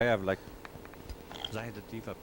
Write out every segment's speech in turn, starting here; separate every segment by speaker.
Speaker 1: I have like Zahid Latif.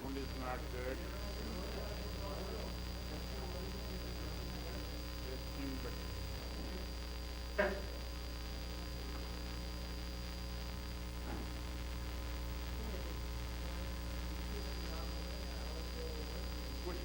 Speaker 2: Sound is not good. Testing, but कुछ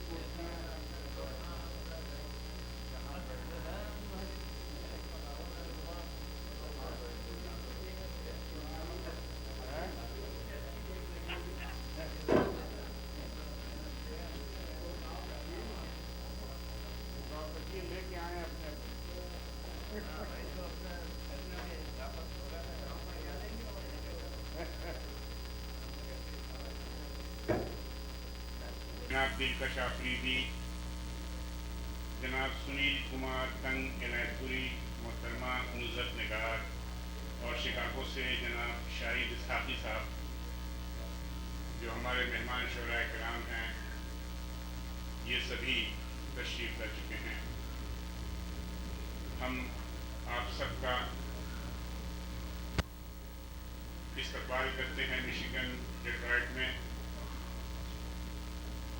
Speaker 2: property लेके आए अपने जनाब दिलकश आफरीदी, जनाब सुनील कुमार तंग इनायतपुरी, मोहतरमा नुज़रत निगार और शिकागो से जनाब शाहिद इसहाक़ी साहब जो हमारे मेहमान शोराए कराम हैं, ये सभी तशरीफ़ ला चुके हैं। हम आप सबका इस्तकबाल करते हैं मिशिगन डेट्रॉइट में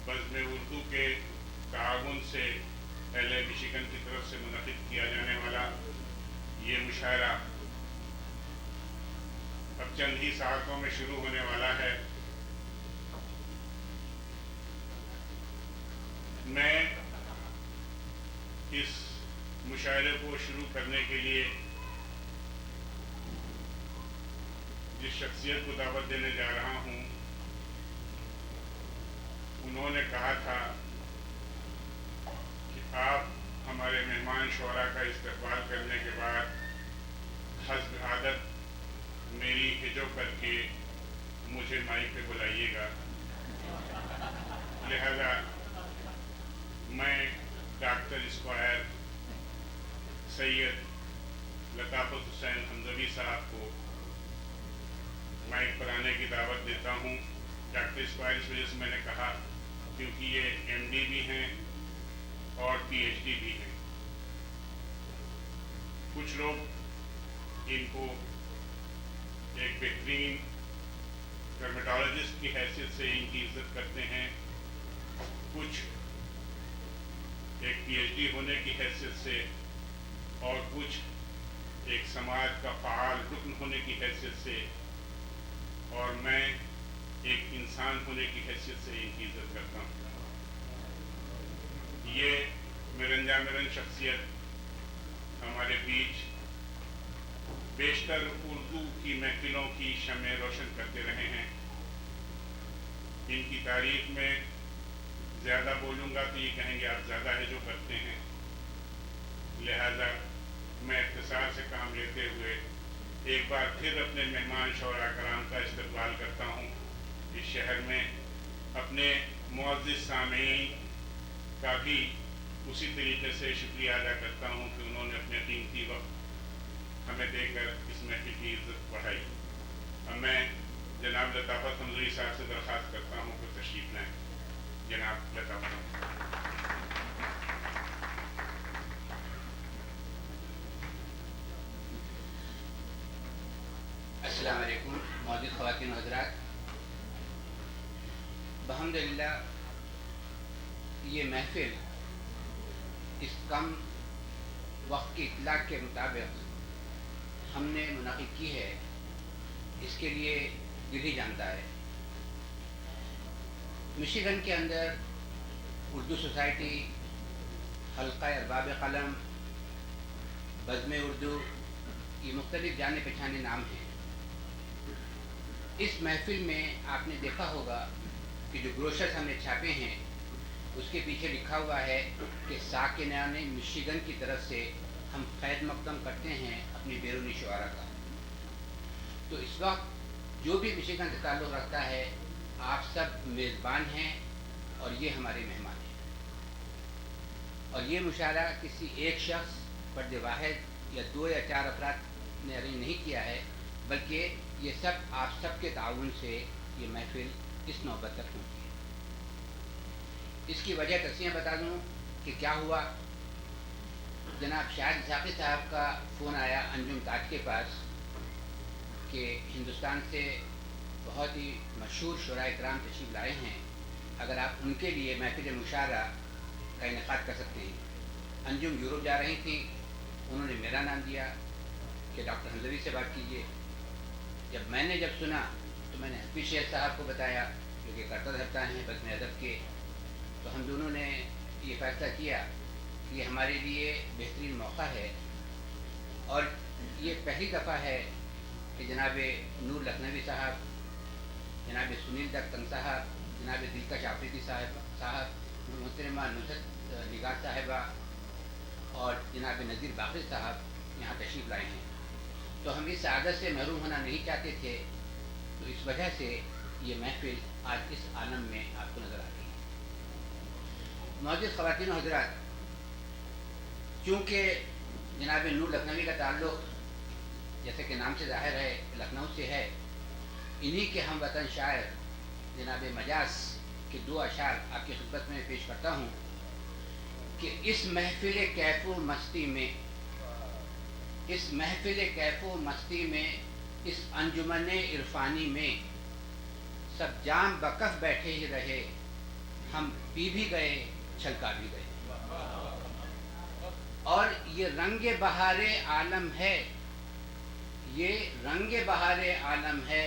Speaker 2: बज़्म उर्दू के ताउन से पहले मिशिगन की तरफ से मुनक़िद किया जाने वाला ये मुशायरा अब चंद ही सालों में शुरू होने वाला है। मैं इस मुशायरे को शुरू करने के लिए जिस शख्सियत को दावत देने जा रहा हूँ, उन्होंने कहा था कि आप हमारे मेहमान शोरा का इस्तकबाल करने के बाद हस्ब आदत मेरी हिजो करके मुझे माइक पे बुलाइएगा। लिहाजा मैं डॉक्टर स्क्वायर सैयद लताफ़त हुसैन हमदवी साहब को माइक पर आने की दावत देता हूँ। डॉक्टर स्क्वायर इस वजह से मैंने कहा क्योंकि ये एमडी भी हैं और पीएचडी भी हैं। कुछ लोग इनको एक बेहतरीन डर्मेटोलॉजिस्ट की हैसियत से इनकी इज्जत करते हैं, कुछ एक पीएचडी होने की हैसियत से और कुछ एक समाज का फ़ाल रुकन होने की हैसियत से, और मैं एक इंसान होने की हैसियत से इनकी इज्जत करता हूँ। ये मिरन शख्सियत हमारे बीच बेशतर उर्दू की महफिलों की शम्में रोशन करते रहे हैं। इनकी तारीफ में ज़्यादा बोलूँगा तो ये कहेंगे आप ज़्यादा है जो करते हैं। लिहाजा मैं इख्तिसार से काम लेते हुए एक बार फिर अपने मेहमान शोरा कराम का इस्तकबाल करता हूँ इस शहर में। अपने मुअज़्ज़िज़ सामीईन का भी उसी तरीके से शुक्रिया अदा करता हूँ कि उन्होंने अपने कीमती वक्त हमें देकर इस महफिल की इज्जत बढ़ाई। अब मैं जनाब लताफ़त हमदवी साहब से दरख्वास्त करता हूँ कि तशरीफ़ लाएँ। जनाब लताफ़त।
Speaker 3: अस्सलाम वालेकुम मौजूद ख़वातीन व हज़रात, बहम्दुलिल्लाह ये महफिल इस कम वक्त की इतलाक़ के मुताबिक हमने मुनाक़िद की है, इसके लिए दिल ही जानता है। मिशिगन के अंदर उर्दू सोसाइटी, हल्का अरबाब कलम, बज़्म उर्दू, ये मुख्तलिफ जाने पहचाने नाम हैं। इस महफ़िल में आपने देखा होगा कि जो ब्रोशर्स हमने छापे हैं उसके पीछे लिखा हुआ है कि साकिनान मिशिगन की तरफ से हम खैर मक़दम करते हैं अपनी बैरूनी शुआरा का। तो इस वक्त जो भी मिशिगन से ताल्लुक़ रखता है, आप सब मेज़बान हैं और ये हमारे मेहमान हैं। और ये मुशायरा किसी एक शख्स, फ़र्द वाहिद या 2 या 4 अफराद ने अरेंज नहीं किया है, बल्कि ये सब आप सब के ताउन से ये महफ़िल इस नौबत तक पहुँची है। इसकी वजह तस्वीर बता दूँ कि क्या हुआ। जनाब शाहिद इसाक़ी साहब का फ़ोन आया अंजुम ताज के पास कि हिंदुस्तान से बहुत ही मशहूर शुराए किराम तशरीफ़ लाए हैं, अगर आप उनके लिए महफ़िल मुशायरा का इनेक़ाद कर सकते हैं। अंजुम यूरोप जा रही थी, उन्होंने मेरा नाम दिया कि डॉक्टर हंजवी से बात कीजिए। जब सुना तो मैंने हफ़ीज़ शेख साहब को बताया, जो कि करता धरता हैं बज़्म अदब के। तो हम दोनों ने ये फ़ैसला किया कि ये हमारे लिए बेहतरीन मौका है और ये पहली दफ़ा है कि जनाब नूर लखनवी साहब, जनाब सुनील दत्तन साहब, जनाब दिलकश आफरीदी साहब, मोहतरमा नुसरत निगार साहिबा और जनाब नज़ीर बाक़री साहब यहाँ तशरीफ़ लाए हैं। तो हम इस आदत से महरूम होना नहीं चाहते थे, तो इस वजह से ये महफ़िल आज इस आलम में आपको नज़र आ रही है। मौजूद ख़वातीन और हज़रात, चूँकि जनाब नूर लखनवी का ताल्लुक़ जैसे कि नाम से ज़ाहिर है लखनऊ से है, इन्हीं के हम वतन शायर जनाब मजाज के 2 अशार आपकी खिदमत में पेश करता हूँ कि इस महफ़िल कैफ़ो मस्ती में, इस महफ़िल कैफ़ो मस्ती में, इस अंजुमन इरफ़ानी में सब जाम बकफ़ बैठे ही रहे, हम पी भी गए छलका भी गए। और ये रंगे बहारे आलम है, ये रंगे बहारे आलम है,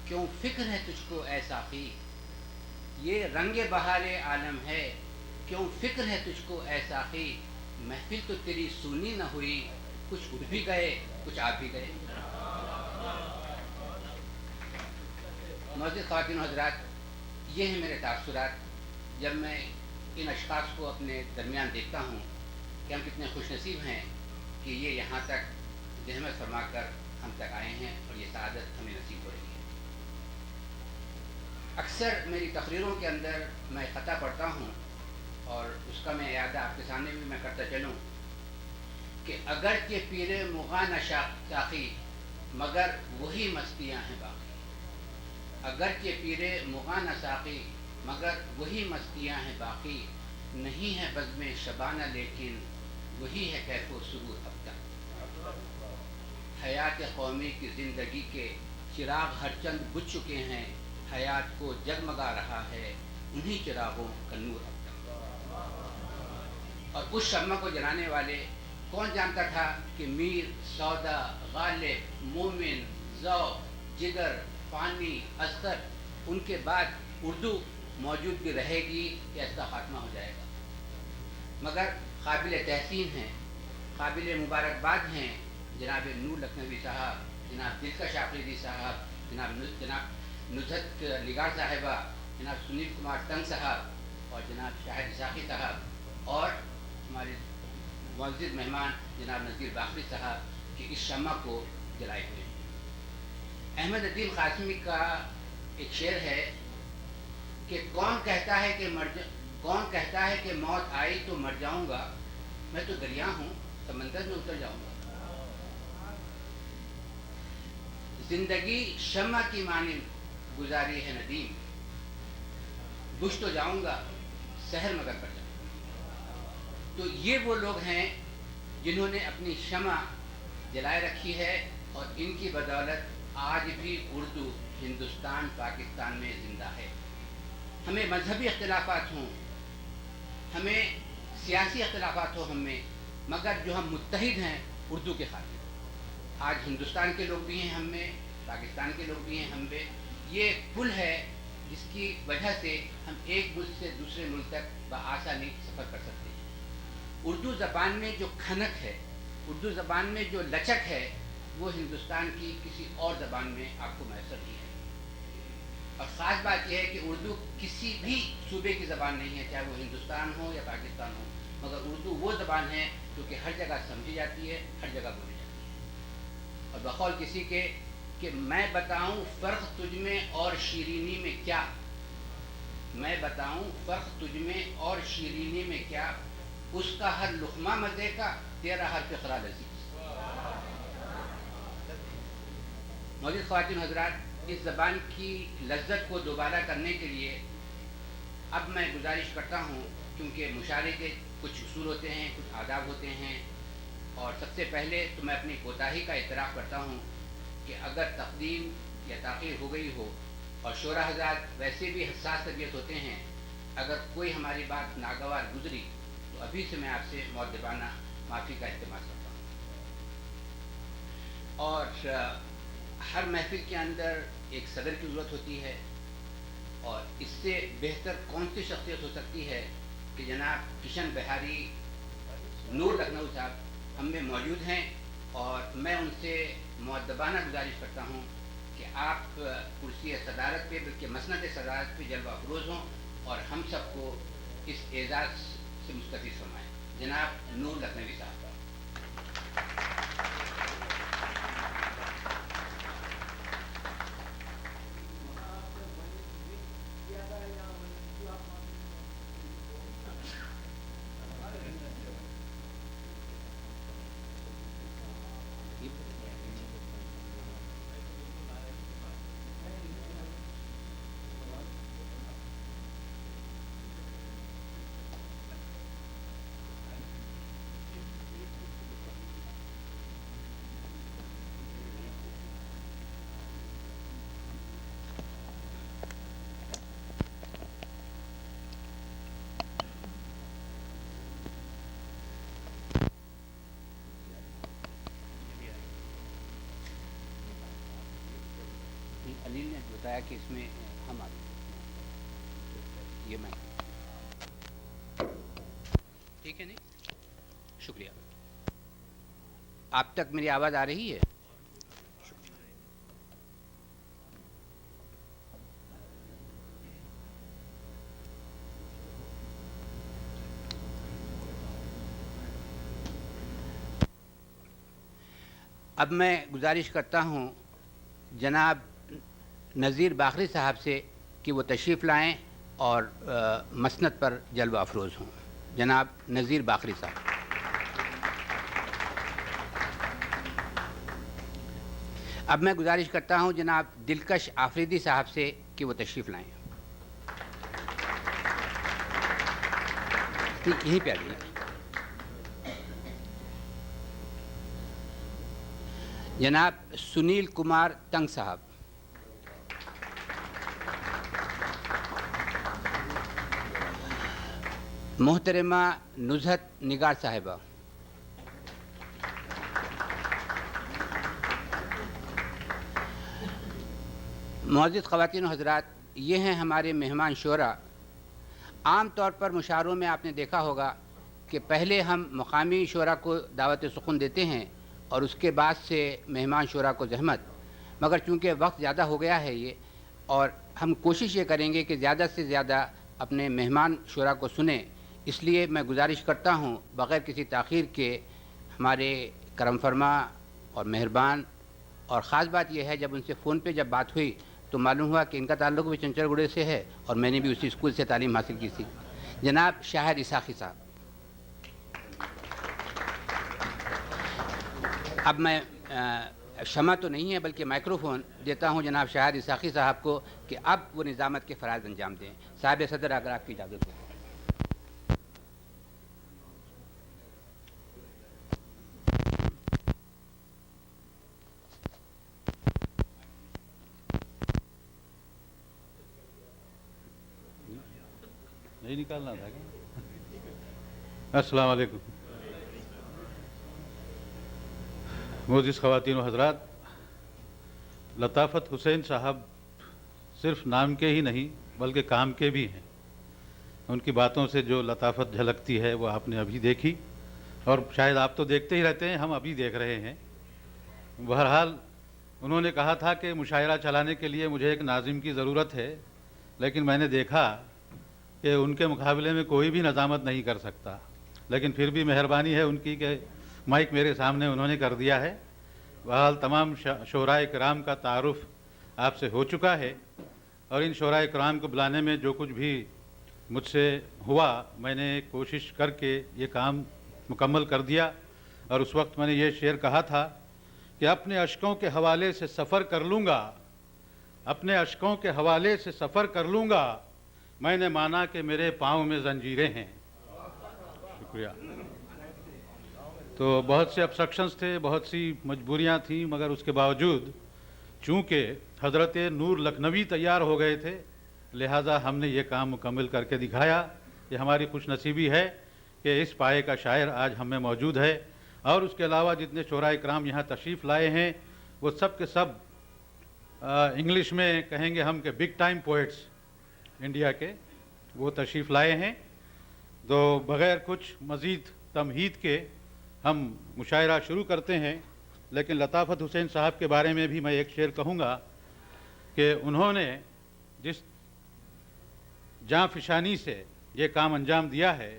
Speaker 3: क्यों फ़िक्र है तुझको ऐ साक़ी। ये रंगे बहारे आलम है, क्यों फ़िक्र है तुझको ऐ साक़ी। महफ़िल तो तेरी सुनी न हुई, कुछ उठ भी गए कुछ आ भी गए। मौजूद ख़वातीन और हज़रात, ये हैं मेरे तासुरात जब मैं इन अशख़ास को अपने दरमियान देखता हूँ कि हम कितने खुशनसीब हैं कि ये यहाँ तक ज़हमत फरमा कर हम तक आए हैं और ये सआदत हमें नसीब हो रही है। अक्सर मेरी तकरीरों के अंदर मैं ख़ता पढ़ता हूँ और उसका मैं याद आपके सामने भी मैं करता चलूँ कि अगर के पीरे मुग़ा नशा साक़ी, मगर वही मस्तियाँ हैं बाकी। अगर के पीरे मुग़ा न साक़ी, मगर वही मस्तियाँ हैं बाकी। नहीं है बज़्म शबाना लेकिन वही है कैफ़ो सुरूर अब तक। हयात कौमी की ज़िंदगी के चिराग हर चंद बुझ चुके हैं, हयात को जगमगा रहा है उन्हीं चिरागों का नूर अब तक। और उस शम्मा को जलाने वाले कौन जानता था कि मीर, सौदा, गालिब, मोमिन, ज़ौ, जिगर, फ़ानी, असगर, उनके बाद उर्दू मौजूद भी रहेगी या इसका ख़ात्मा हो जाएगा। मगर काबिल तहसीन हैं, काबिल मुबारकबाद हैं जनाब नूर लखनवी साहब, जनाब दिलकश आफरीदी साहब, जनाब नुसरत निगार साहिबा, जनाब सुनील कुमार तंग साहब और जनाब शाहिद इसाक़ी साहब और हमारे मुअज़्ज़िज़ मेहमान जनाब नज़ीर बाक़री साहब की इस शम्मा को जलाए हुए हैं। अहमद अदील क़ासिमी का एक शेर है कि कौन कहता है कि मौत आई तो मर जाऊंगा, मैं तो दरिया हूँ समंदर में उतर जाऊंगा। जिंदगी शम्मा की मानिंद गुजारी है नदीम, बुझ तो जाऊंगा सहर मगर कर जाऊंगा। तो ये वो लोग हैं जिन्होंने अपनी शम्मा जलाए रखी है और इनकी बदौलत आज भी उर्दू हिंदुस्तान पाकिस्तान में ज़िंदा है। हमें मजहबी इख्तिलाफ़ात हों, हमें सियासी इख्तिलाफ़ात हो, हमें मगर जो हम मुत्तहिद हैं उर्दू के खातिर। आज हिंदुस्तान के लोग भी हैं हम में, पाकिस्तान के लोग भी हैं हम में। ये पुल है जिसकी वजह से हम एक मुल्क से दूसरे मुल्क तक बआसानी सफ़र कर सकते हैं। उर्दू ज़बान में जो खनक है, उर्दू ज़बान में जो लचक है, वो हिंदुस्तान की किसी और ज़बान में आपको मैसर नहीं है। और ख़ास बात यह है कि उर्दू किसी भी सूबे की ज़बान नहीं है, चाहे वो हिंदुस्तान हो या पाकिस्तान हो, मगर उर्दू वो ज़बान है जो कि हर जगह समझी जाती है, हर जगह बोली जाती है। और बकौल किसी के कि मैं बताऊं फ़र्क तुझ में और शीरीनी में क्या, मैं बताऊं फ़र्क तुझ में और शीरीनी में क्या, उसका हर लुक़मा मज़े का, तेरा हर फ़िक़रा लज़ीज़। मौजूद ख़वातीन हज़रात, इस ज़बान की लज्जत को दोबारा करने के लिए अब मैं गुजारिश करता हूँ, क्योंकि मुशारे के कुछ उसूल होते हैं, कुछ आदाब होते हैं, और सबसे पहले तो मैं अपनी कोताही का इतराफ़ करता हूँ कि अगर तक़दीम या ताख़ीर हो गई हो, और शोरा हज़रात वैसे भी हसास तबीयत होते हैं, अगर कोई हमारी बात नागवार गुजरी तो अभी से मैं आपसे मुअद्दबाना माफ़ी का इल्तिमास करता हूँ। और हर महफिल के अंदर एक सदर की ज़रूरत होती है, और इससे बेहतर कौन सी शख्सियत हो सकती है कि जनाब किशन बिहारी नूर लखनऊ साहब हम में मौजूद हैं। और मैं उनसे मुअद्दबाना गुजारिश करता हूँ कि आप कुर्सी सदारत पे, बल्कि मसनद सदारत पे जल्वा अफरोज़ हों और हम सबको इस एज़ाज़ से मुस्तफ़ीज़ फरमाएँ। जनाब नूर लखनवी साहब। अलील ने बताया कि इसमें हम आ गए, ये मैं ठीक है नहीं, शुक्रिया। आप तक मेरी आवाज़ आ रही है? अब मैं गुजारिश करता हूँ जनाब नज़ीर बाखरी साहब से कि वो तशरीफ़ लाएँ और मसनद पर जल्वा अफरोज़ हों। जनाब नज़ीर बाखरी साहब। अब मैं गुजारिश करता हूँ जनाब दिलकश आफरीदी साहब से कि वो तशरीफ़ लाएँ। यहीं पे आ जाइए। जनाब सुनील कुमार तंग साहब। मोहतरमा नुज़हत निगार साहिबा। मुअज़्ज़िज़ ख़वातीन हज़रात, ये हैं हमारे मेहमान शोरा। आम तौर पर मुशारों में आपने देखा होगा कि पहले हम मकामी शोरा को दावत सुख़ून देते हैं और उसके बाद से मेहमान शोरा को ज़हमत। मगर चूँकि वक्त ज़्यादा हो गया है ये, और हम कोशिश ये करेंगे कि ज़्यादा से ज़्यादा अपने मेहमान शोरा को सुने, इसलिए मैं गुजारिश करता हूँ बग़ैर किसी ताख़ीर के हमारे करम फरमा और मेहरबान। और ख़ास बात यह है, जब उनसे फ़ोन पे जब बात हुई तो मालूम हुआ कि इनका ताल्लुक़ भी चंचलगुड़े से है और मैंने भी उसी स्कूल से तालीम हासिल की थी। जनाब शाहिद इसाक़ी साहब। अब मैं क्षमा तो नहीं है बल्कि माइक्रोफ़ोन देता हूँ जनाब शाहिद इसाक़ी साहब को कि अब वो निज़ामत के फ़राइज़ अंजाम दें। साहिब सदर, अगर आपकी इजाज़त हो।
Speaker 4: नहीं निकालना था क्या? अस्सलाम वालेकुम। मोजिज़ ख़वातीन व हज़रात, लताफ़त हुसैन साहब सिर्फ नाम के ही नहीं बल्कि काम के भी हैं। उनकी बातों से जो लताफ़त झलकती है वो आपने अभी देखी, और शायद आप तो देखते ही रहते हैं, हम अभी देख रहे हैं। बहरहाल उन्होंने कहा था कि मुशायरा चलाने के लिए मुझे एक नाज़िम की ज़रूरत है, लेकिन मैंने देखा कि उनके मुकाबले में कोई भी नज़ामत नहीं कर सकता। लेकिन फिर भी मेहरबानी है उनकी कि माइक मेरे सामने उन्होंने कर दिया है। बहरहाल तमाम शोराए किराम का तारुफ़ आपसे हो चुका है, और इन शोराए किराम को बुलाने में जो कुछ भी मुझसे हुआ मैंने कोशिश करके ये काम मुकम्मल कर दिया। और उस वक्त मैंने ये शेर कहा था कि अपने अश्कों के हवाले से सफ़र कर लूँगा, अपने अश्कों के हवाले से सफ़र कर लूँगा, मैंने माना कि मेरे पाँव में ज़ंजीरें हैं। शुक्रिया। तो बहुत से ऑब्स्ट्रक्शंस थे, बहुत सी मजबूरियाँ थीं, मगर उसके बावजूद चूँकि हज़रत नूर लखनवी तैयार हो गए थे, लिहाजा हमने ये काम मुकम्मल करके दिखाया। ये हमारी खुशनसीबी है कि इस पाए का शायर आज हम में मौजूद है। और उसके अलावा जितने शोराए किराम यहाँ तशरीफ़ लाए हैं वो सब के सब इंग्लिश में कहेंगे हम कि बिग टाइम पोइट्स इंडिया के वो तशरीफ़ लाए हैं। तो बग़ैर कुछ मज़ीद तमहीद के हम मुशायरा शुरू करते हैं। लेकिन लताफ़त हुसैन साहब के बारे में भी मैं एक शेर कहूँगा कि उन्होंने जिस जाँफ़िशानी से ये काम अंजाम दिया है,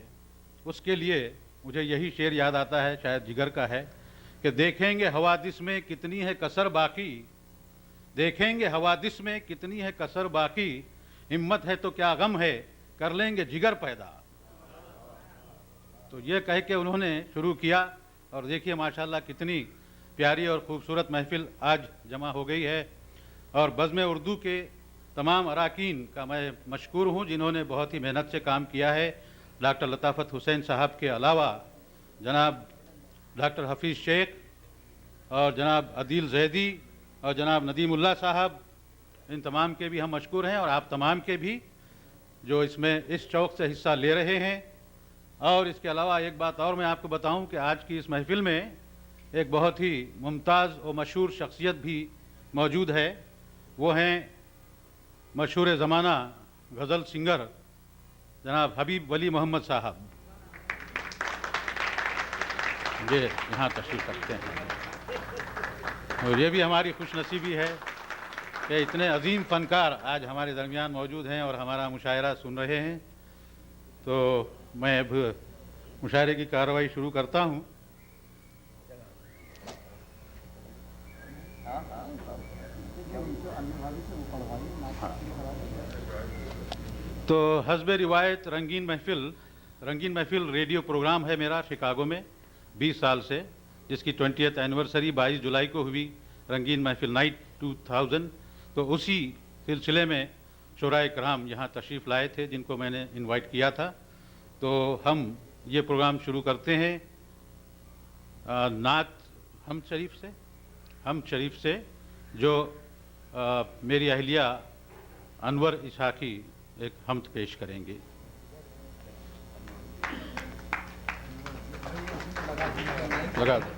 Speaker 4: उसके लिए मुझे यही शेर याद आता है, शायद जिगर का है, कि देखेंगे हवादिस में कितनी है कसर बाकी, देखेंगे हवादिस में कितनी है कसर बाकी, हिम्मत है तो क्या गम है, कर लेंगे जिगर पैदा। तो ये कह के उन्होंने शुरू किया, और देखिए माशाल्लाह कितनी प्यारी और ख़ूबसूरत महफ़िल आज जमा हो गई है। और बज़्म उर्दू के तमाम अराकीन का मैं मशकूर हूँ जिन्होंने बहुत ही मेहनत से काम किया है। डॉक्टर लताफ़त हुसैन साहब के अलावा जनाब डॉक्टर हफ़ीज़ शेख और जनाब अदील ज़ैदी और जनाब नदीमुल्लाह साहब, इन तमाम के भी हम मशकूर हैं, और आप तमाम के भी जो इसमें इस शौक़ से हिस्सा ले रहे हैं। और इसके अलावा एक बात और मैं आपको बताऊं कि आज की इस महफ़िल में एक बहुत ही मुमताज़ और मशहूर शख्सियत भी मौजूद है। वो हैं मशहूर ज़माना गज़ल सिंगर जनाब हबीब वली मोहम्मद साहब, ये यहाँ तशरीफ़ रखते हैं। और ये भी हमारी खुशनसीबी है कि इतने अजीम फ़नकार आज हमारे दरमियान मौजूद हैं और हमारा मुशायरा सुन रहे हैं। तो मैं अब मुशायरे की कार्रवाई शुरू करता हूँ। तो हस्ब रिवायत रंगीन महफ़िल रेडियो प्रोग्राम है मेरा शिकागो में 20 साल से, जिसकी 20th एनिवर्सरी 22 जुलाई को हुई, रंगीन महफ़िल नाइट 2000। तो उसी सिलसिले में शोराए किराम यहाँ तशरीफ़ लाए थे जिनको मैंने इनवाइट किया था। तो हम ये प्रोग्राम शुरू करते हैं नात हम शरीफ से जो मेरी अहलिया अनवर इसाकी एक हमद पेश करेंगे। लगा दो।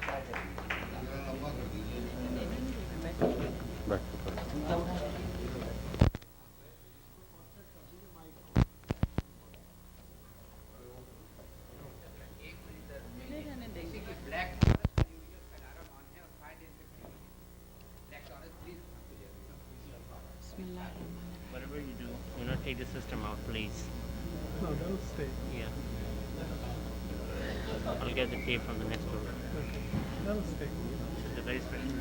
Speaker 5: Whatever you do, take the system out, please.
Speaker 6: No, that'll stay.
Speaker 5: Yeah. I'll get the tape from the next program.
Speaker 6: Okay, that'll stay.
Speaker 5: It's a very special.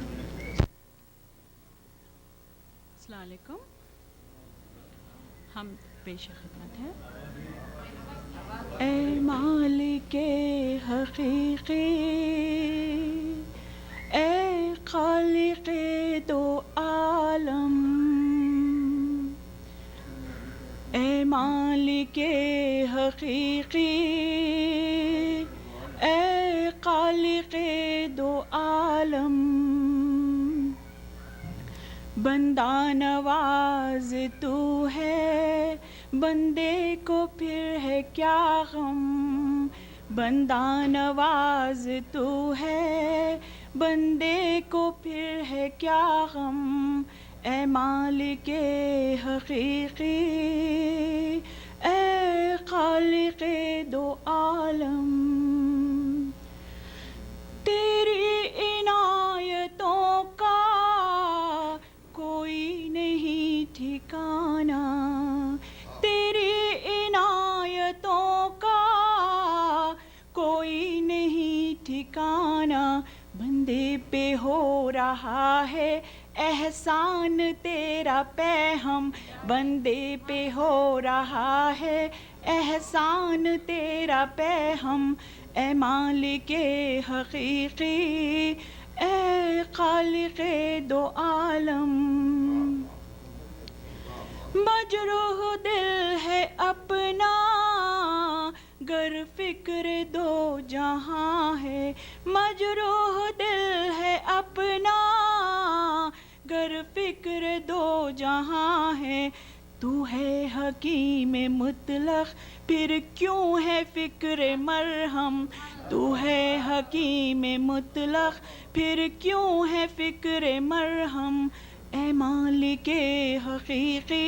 Speaker 7: अस्सलाम वालेकुम। हम पेश खिदमत हैं। ए मालिके हकीकी, ए खालिके दो आलम, ए मालिके हकीकी, ए खालिके दो आलम, बंदा नवाज तू है, बंदे को फिर है क्या गम, बंदा नवाज तू है, बंदे को फिर है क्या गम ए मालिके हकीकी ए खालिके दो आलम तेरी इनायतों का कोई नहीं ठिकाना तेरी इनायतों का कोई नहीं ठिकाना बंदे पे हो रहा है एहसान तेरा पैहम बंदे पे हो रहा है एहसान तेरा पैहम ए मालिके हकीकी ए खालिके दो आलम मजरूह दिल है अपना गर फिक्र दो जहां है मजरूह दिल है अपना गर फिक्र दो जहां है तू है हकीम मुतलक फिर क्यों है फिक्र मरहम तू है हकीम मुतलक फिर क्यों है फिक्र मरहम ए मालिके हकीकी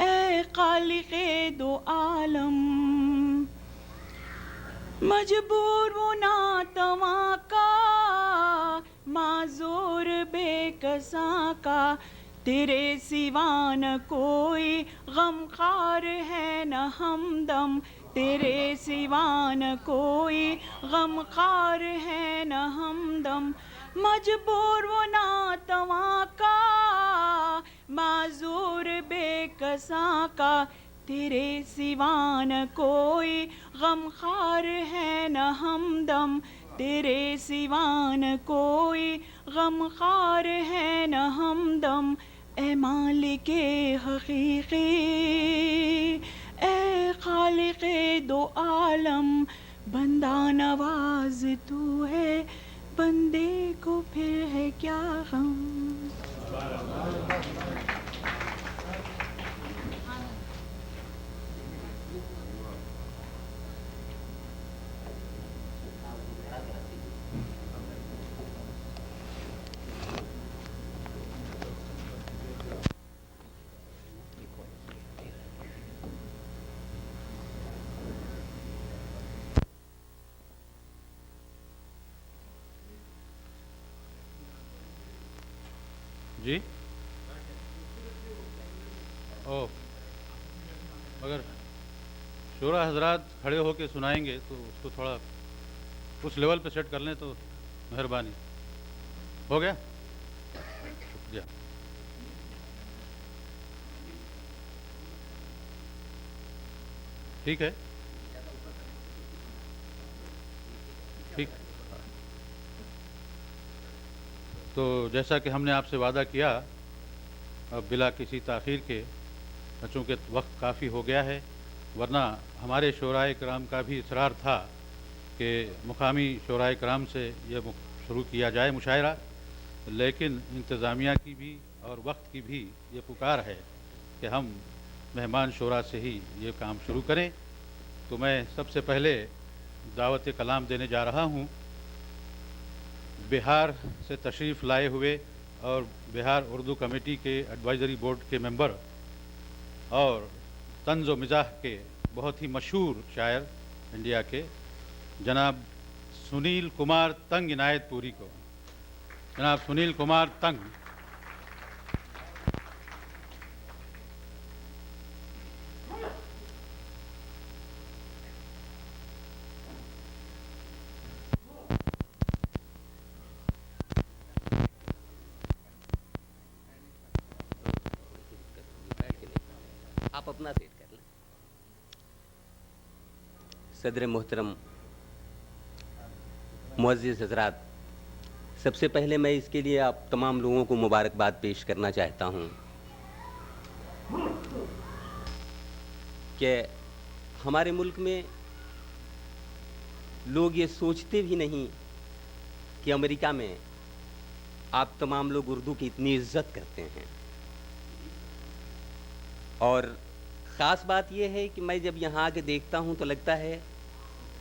Speaker 7: ए खालिके दो आलम मजबूर वो नातवा का माजूर बेकसा का तेरे सिवा न कोई गमखार है न हमदम तेरे सिवा न कोई गमखार है न हमदम मजबूर वो नातवा का माजूर बेकसा का तेरे सिवा न कोई गमखार है न हमदम तेरे सिवा न कोई गमखार है न हमदम ए मालिके हकीकी ए खालिके दो आलम बंदा नवाज तू है बंदे को फिर है क्या गम
Speaker 4: जी ओ अगर शोरा हजरात खड़े होके सुनाएंगे तो उसको थोड़ा उस लेवल पे सेट कर लें तो मेहरबानी हो गया शुक्रिया ठीक है ठीक तो जैसा कि हमने आपसे वादा किया अब बिला किसी ताख़ीर के चूँकि वक्त काफ़ी हो गया है वरना हमारे शोराए कराम का भी इसरार था कि मुकामी शोराए कराम से यह शुरू किया जाए मुशायरा लेकिन इंतज़ामिया की भी और वक्त की भी ये पुकार है कि हम मेहमान शोरा से ही ये काम शुरू करें तो मैं सबसे पहले दावत कलाम देने जा रहा हूँ बिहार से तशरीफ़ लाए हुए और बिहार उर्दू कमेटी के एडवाइज़री बोर्ड के मेंबर और तंज़ व मिज़ाह के बहुत ही मशहूर शायर इंडिया के जनाब सुनील कुमार तंग इनायतपुरी को जनाब सुनील कुमार तंग
Speaker 8: आप अपना सेट कर लें। सदर मोहतरम मुअज़्ज़िज़ हज़रात, सबसे पहले मैं इसके लिए आप तमाम लोगों को मुबारकबाद पेश करना चाहता हूँ कि हमारे मुल्क में लोग ये सोचते भी नहीं कि अमेरिका में आप तमाम लोग उर्दू की इतनी इज्जत करते हैं। और ख़ास बात यह है कि मैं जब यहाँ आके देखता हूँ तो लगता है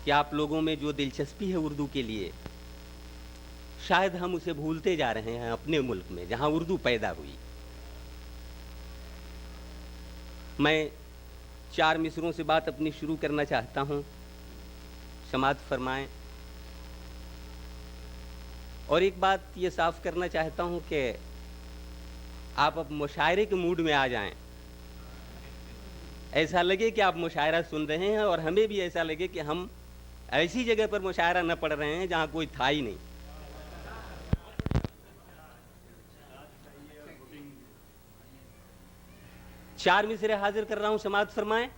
Speaker 8: कि आप लोगों में जो दिलचस्पी है उर्दू के लिए शायद हम उसे भूलते जा रहे हैं अपने मुल्क में जहां उर्दू पैदा हुई। मैं 4 मिसरों से बात अपनी शुरू करना चाहता हूं, समाअत फरमाएं। और एक बात ये साफ करना चाहता हूं कि आप अब मुशायरे के मूड में आ जाएं। ऐसा लगे कि आप मुशायरा सुन रहे हैं और हमें भी ऐसा लगे कि हम ऐसी जगह पर मुशायरा न पढ़ रहे हैं जहां कोई था ही नहीं। चार मिसरे हाजिर कर रहा हूं, समाअत फरमाएं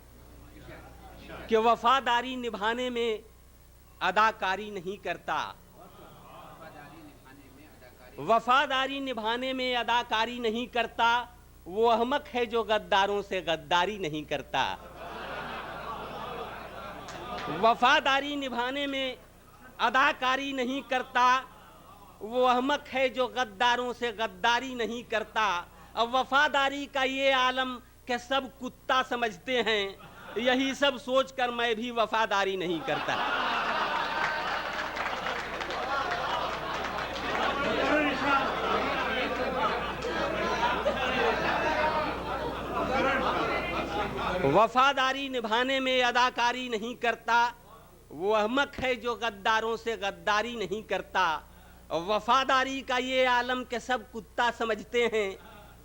Speaker 8: कि वफादारी निभाने में अदाकारी नहीं करता, वफादारी निभाने में अदाकारी नहीं करता, वो अहमक है जो गद्दारों से गद्दारी नहीं करता। वफादारी निभाने में अदाकारी नहीं करता, वो अहमक है जो गद्दारों से गद्दारी नहीं करता। अब वफादारी का ये आलम कि सब कुत्ता समझते हैं, यही सब सोचकर मैं भी वफादारी नहीं करता। वफादारी निभाने में अदाकारी नहीं करता, वो अहमक है जो गद्दारों से गद्दारी नहीं करता। वफादारी का ये आलम के सब कुत्ता समझते हैं,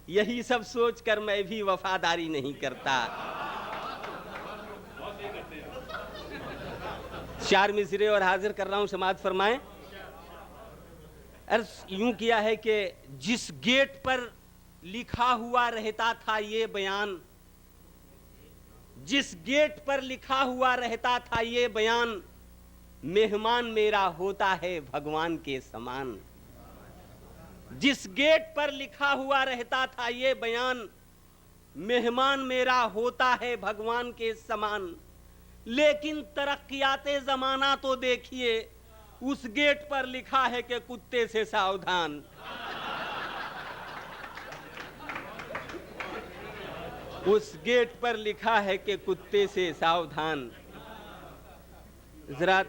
Speaker 8: यही सब सोचकर मैं भी वफादारी नहीं करता। 4 मिसरे और हाजिर कर रहा हूं, समाअत फरमाएं। अर्ज यूं किया है कि जिस गेट पर लिखा हुआ रहता था ये बयान, जिस गेट पर लिखा हुआ रहता था ये बयान, मेहमान मेरा होता है भगवान के समान। जिस गेट पर लिखा हुआ रहता था ये बयान, मेहमान मेरा होता है भगवान के समान। लेकिन तरक्कियाते जमाना तो देखिए, उस गेट पर लिखा है कि कुत्ते से सावधान। उस गेट पर लिखा है कि कुत्ते से सावधान। जरा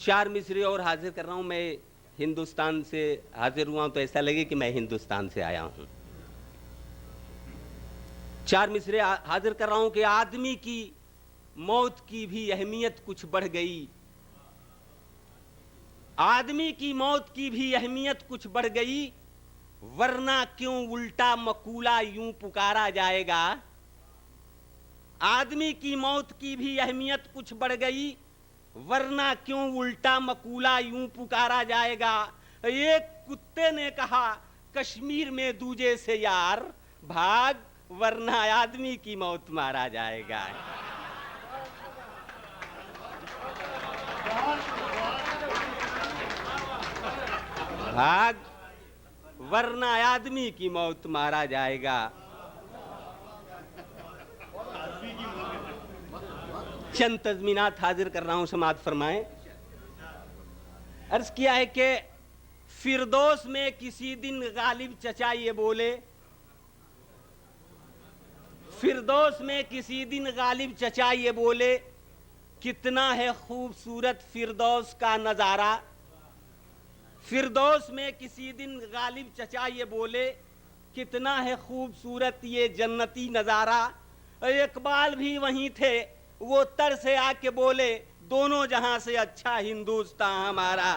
Speaker 8: 4 मिसरे और हाजिर कर रहा हूं। मैं हिंदुस्तान से हाजिर हुआ हूं तो ऐसा लगे कि मैं हिंदुस्तान से आया हूं। 4 मिसरे हाजिर कर रहा हूं कि आदमी की मौत की भी अहमियत कुछ बढ़ गई, आदमी की मौत की भी अहमियत कुछ बढ़ गई, वरना क्यों उल्टा मकूला यूं पुकारा जाएगा। आदमी की मौत की भी अहमियत कुछ बढ़ गई, वरना क्यों उल्टा मकूला यूं पुकारा जाएगा। एक कुत्ते ने कहा कश्मीर में दूजे से यार भाग, वरना आदमी की मौत मारा जाएगा। भाग, वरना आदमी की मौत मारा जाएगा। चंद तज़मीनात हाजिर कर रहा हूं, समाअत फरमाएं। अर्ज किया है कि फिरदौस में किसी दिन गालिब चचा ये बोले, फिरदौस में किसी दिन गालिब चचा ये बोले, कितना है खूबसूरत फिरदौस का नजारा। फिरदौस में किसी दिन गालिब चचा ये बोले, कितना है खूबसूरत ये जन्नती नजारा। इकबाल भी वहीं थे, वो तर से आके बोले, दोनों जहां से अच्छा हिंदुस्तान हमारा।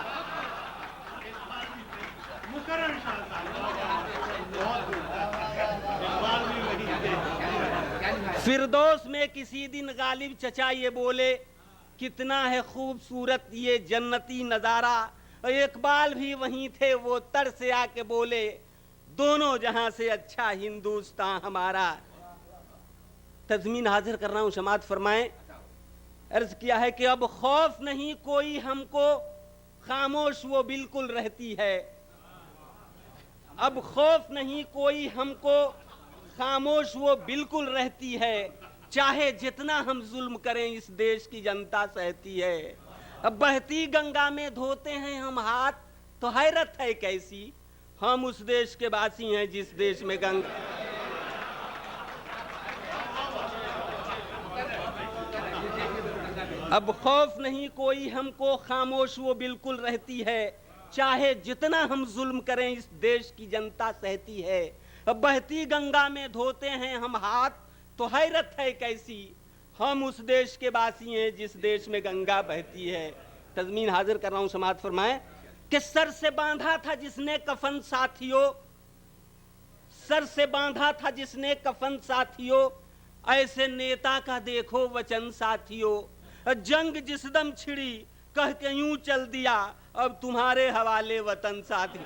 Speaker 8: फिरदौस में किसी दिन गालिब चचा ये बोले, कितना है खूबसूरत ये जन्नती नजारा। इकबाल भी वहीं थे, वो तर से आके बोले, दोनों जहां से अच्छा हिंदुस्तान हमारा। तज़मीन हाजिर कर रहा हूं, समाअत फरमाएं। अर्ज किया है कि अब खौफ नहीं कोई हमको, खामोश वो बिल्कुल रहती है। अब खौफ नहीं कोई हमको, खामोश वो बिल्कुल रहती है। चाहे जितना हम जुल्म करें इस देश की जनता सहती है। अब बहती गंगा में धोते हैं हम हाथ, तो हैरत है कैसी, हम उस देश के वासी हैं जिस देश में गंगा। अब खौफ नहीं कोई हमको, खामोश वो बिल्कुल रहती है। चाहे जितना हम जुल्म करें इस देश की जनता सहती है। अब बहती गंगा में धोते हैं हम हाथ, तो हैरत है कैसी, हम उस देश के वासी हैं जिस देश में गंगा बहती है। तज़मीन हाजिर कर रहा हूं, समाअत फरमाएं कि सर से बांधा था जिसने कफन साथियों, सर से बांधा था जिसने कफन साथियों, ऐसे नेता का देखो वचन साथियों। जंग जिस दम छिड़ी कह के यूं चल दिया, अब तुम्हारे हवाले वतन साथी।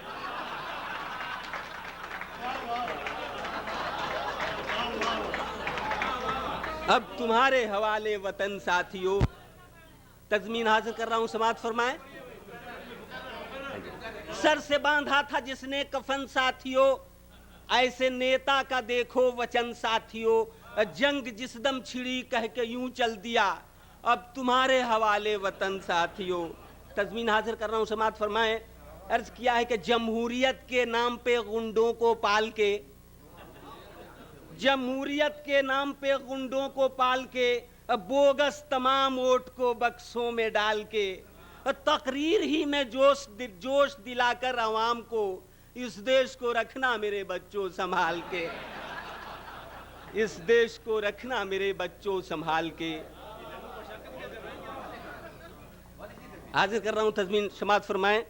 Speaker 8: अब तुम्हारे हवाले वतन साथियों। तज़मीन हासिल कर रहा हूं, समाअत फरमाएं। सर से बांधा था जिसने कफन साथियों, ऐसे नेता का देखो वचन साथियों। जंग जिस दम छिड़ी कह के यूं चल दिया, अब तुम्हारे हवाले वतन साथियों। तज़मीन हाजिर कर रहा हूं, समाअत फरमाएं। अर्ज किया है कि जमहूरियत के नाम पे गुंडों को पाल के, जमहूरियत के नाम पे गुंडों को पाल के, बोगस तमाम वोट को बक्सों में डाल के, तकरीर ही में जोश दिलाकर आवाम को, इस देश को रखना मेरे बच्चों संभाल के, इस देश को रखना मेरे बच्चों संभाल के। हाजिर कर रहा हूं, तज़मीन समाअत फरमाएं।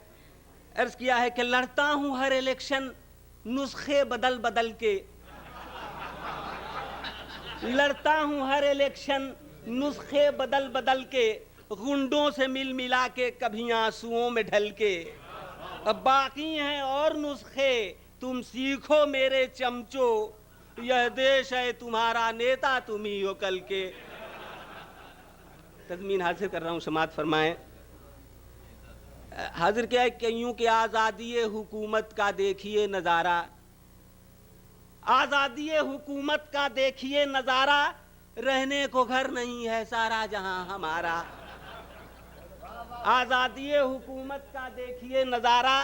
Speaker 8: अर्ज किया है कि लड़ता हूं हर इलेक्शन नुस्खे बदल बदल के, लड़ता हूं हर इलेक्शन नुस्खे बदल बदल के, गुंडों से मिल मिला के कभी आंसुओं में ढल के। अब बाकी हैं और नुस्खे तुम सीखो मेरे चमचो, यह देश है तुम्हारा नेता तुम ही हो कल के। तज़मीन हाजिर कर रहा हूं, समाअत फरमाएं। हाजिर क्या है कि यूं कि आज़ादी हुकूमत का देखिए नज़ारा, आज़ादी हुकूमत का देखिए नज़ारा, रहने को घर नहीं है सारा जहां हमारा। आज़ादी हुकूमत का देखिए नज़ारा,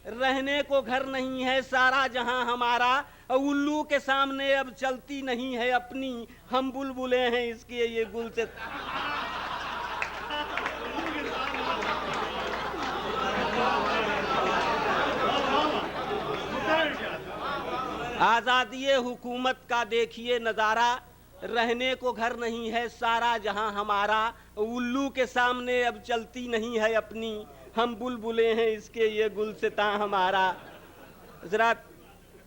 Speaker 8: रहने को घर नहीं है सारा जहां हमारा। उल्लू के सामने अब चलती नहीं है अपनी, हम बुलबुले हैं इसके ये गुल से। आज़ादी हुकूमत का देखिए नज़ारा, रहने को घर नहीं है सारा जहां हमारा। उल्लू के सामने अब चलती नहीं है अपनी, हम बुलबुले हैं इसके ये गुलसिता हमारा। ज़रा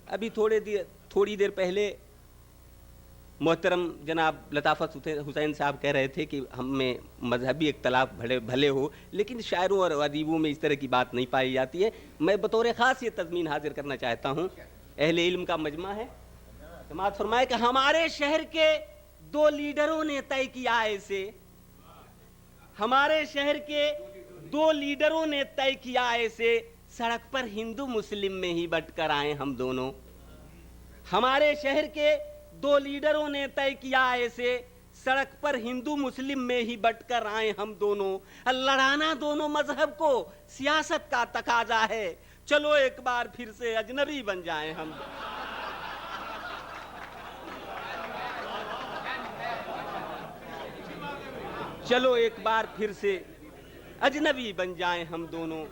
Speaker 8: अभी थोड़ी देर पहले मोहतरम जनाब लताफ़त हुसैन साहब कह रहे थे कि हम में मजहबी इख्तलाफ भले हो, लेकिन शायरों और अदीबों में इस तरह की बात नहीं पाई जाती है। मैं बतौर ख़ास ये तज़मीन हाजिर करना चाहता हूँ। अहले इल्म का मजमा है, समाअत फरमाए कि हमारे शहर के दो लीडरों ने तय किया ऐसे, हमारे शहर के दो लीडरों ने तय किया ऐसे, सड़क पर हिंदू मुस्लिम में ही बंटकर आए हम दोनों। हमारे शहर के दो लीडरों ने तय किया ऐसे, सड़क पर हिंदू मुस्लिम में ही बंटकर आए हम दोनों। लड़ाना दोनों मजहब को सियासत का तकाजा है, चलो एक बार फिर से अजनबी बन जाएं हम। चलो एक बार फिर से अजनबी बन जाएं हम दोनों।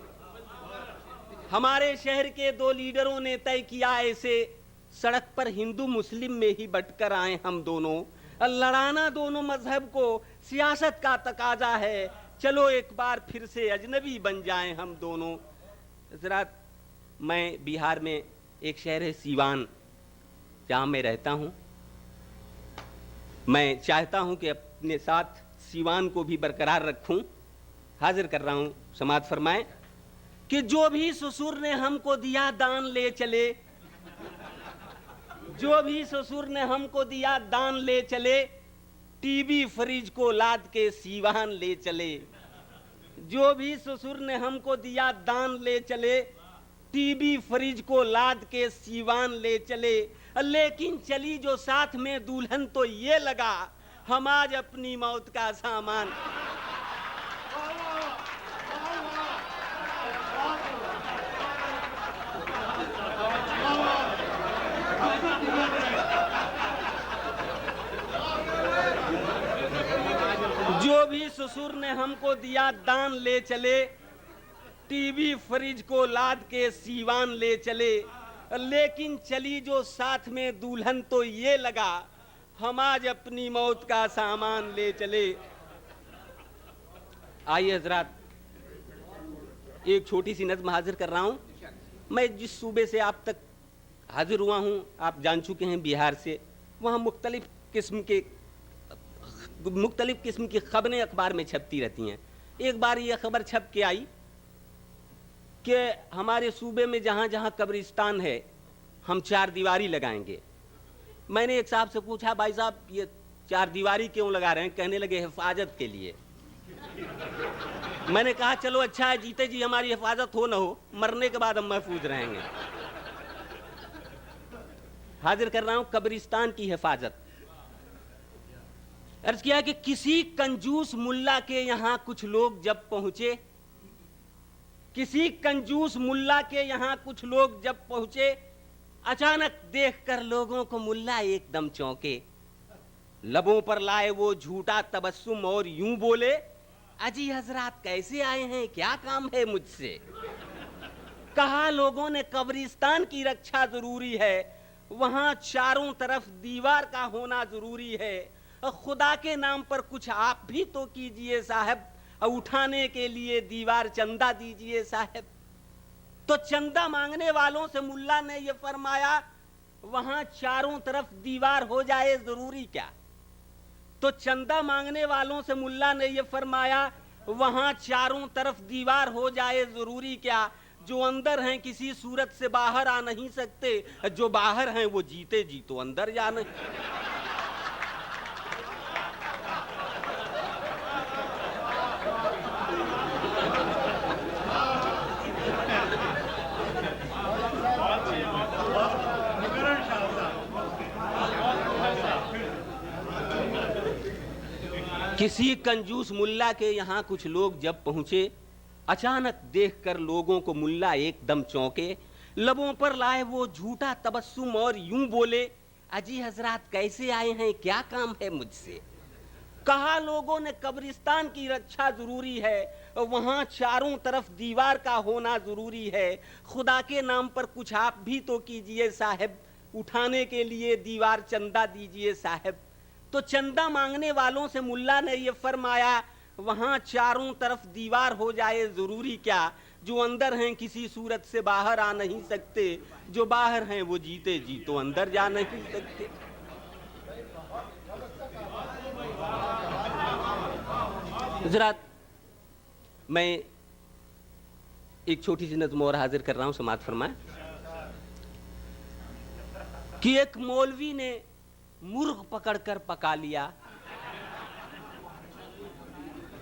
Speaker 8: हमारे शहर के दो लीडरों ने तय किया ऐसे, सड़क पर हिंदू मुस्लिम में ही बंटकर आए हम दोनों। लड़ाना दोनों मजहब को सियासत का तकाजा है, चलो एक बार फिर से अजनबी बन जाएं हम दोनों। जरा मैं बिहार में एक शहर है सीवान, जहाँ मैं रहता हूँ। मैं चाहता हूँ कि अपने साथ सीवान को भी बरकरार रखूँ। हाजिर कर रहा हूँ, समाअत फरमाएं कि जो भी ससुर ने हमको दिया दान ले चले, जो भी ससुर ने हमको दिया दान ले चले, टीवी फ्रिज को लाद के सीवान ले चले। जो भी ससुर ने हमको दिया दान ले चले, टीवी फ्रिज को लाद के सीवान ले चले। लेकिन चली जो साथ में दुल्हन तो ये लगा, हम आज अपनी मौत का सामान। जो भी ससुर ने हमको दिया दान ले चले, टीवी फ्रिज को लाद के सीवान ले चले, लेकिन चली जो साथ में दुल्हन तो ये लगा हम आज अपनी मौत का सामान ले चले। आइए हजरात, एक छोटी सी नज़्म हाजिर कर रहा हूं। मैं जिस सूबे से आप तक हाजिर हुआ हूं, आप जान चुके हैं, बिहार से। वहाँ मुख्तलिफ किस्म की खबरें अखबार में छपती रहती हैं। एक बार ये खबर छप के आई कि हमारे सूबे में जहाँ जहाँ कब्रिस्तान है हम 4 दीवारी लगाएंगे। मैंने एक साहब से पूछा, भाई साहब ये 4 दीवारी क्यों लगा रहे हैं? कहने लगे हिफाजत के लिए। मैंने कहा चलो अच्छा है, जीते जी हमारी हिफाजत हो ना हो, मरने के बाद हम महफूज रहेंगे। हाजिर कर रहा हूं कब्रिस्तान की हिफाजत। अर्ज किया कि किसी कंजूस मुल्ला के यहां कुछ लोग जब पहुंचे, किसी कंजूस मुल्ला के यहां कुछ लोग जब पहुंचे, अचानक देखकर लोगों को मुल्ला एकदम चौंके। लबों पर लाए वो झूठा तबस्सुम और यूं बोले, अजी हजरात कैसे आए हैं, क्या काम है मुझसे? कहा लोगों ने कब्रिस्तान की रक्षा जरूरी है, वहां चारों तरफ दीवार का होना जरूरी है। खुदा के नाम पर कुछ आप भी तो कीजिए साहब, उठाने के लिए दीवार चंदा दीजिए साहब। तो चंदा मांगने वालों से मुल्ला ने यह फरमाया, वहां चारों तरफ दीवार हो जाए जरूरी क्या? तो चंदा मांगने वालों से मुल्ला ने यह फरमाया, वहां चारों तरफ दीवार हो जाए जरूरी क्या? जो अंदर हैं किसी सूरत से बाहर आ नहीं सकते, जो बाहर हैं वो जीते जी तो अंदर जा नहीं। किसी कंजूस मुल्ला के यहाँ कुछ लोग जब पहुंचे, अचानक देखकर लोगों को मुल्ला एकदम चौंके। लबों पर लाए वो झूठा तबस्सुम और यूं बोले, अजी हजरात कैसे आए हैं, क्या काम है मुझसे? कहा लोगों ने कब्रिस्तान की रक्षा जरूरी है, वहां चारों तरफ दीवार का होना जरूरी है। खुदा के नाम पर कुछ आप भी तो कीजिए साहब, उठाने के लिए दीवार चंदा दीजिए साहब। तो चंदा मांगने वालों से मुल्ला ने यह फरमाया, वहां चारों तरफ दीवार हो जाए जरूरी क्या? जो अंदर हैं किसी सूरत से बाहर आ नहीं सकते, जो बाहर हैं वो जीते जी तो अंदर जा नहीं सकते। गुजरात, मैं एक छोटी सी नज़्म और हाजिर कर रहा हूं, समाअत फरमाए कि एक मौलवी ने मुर्ग पकड़कर पका लिया।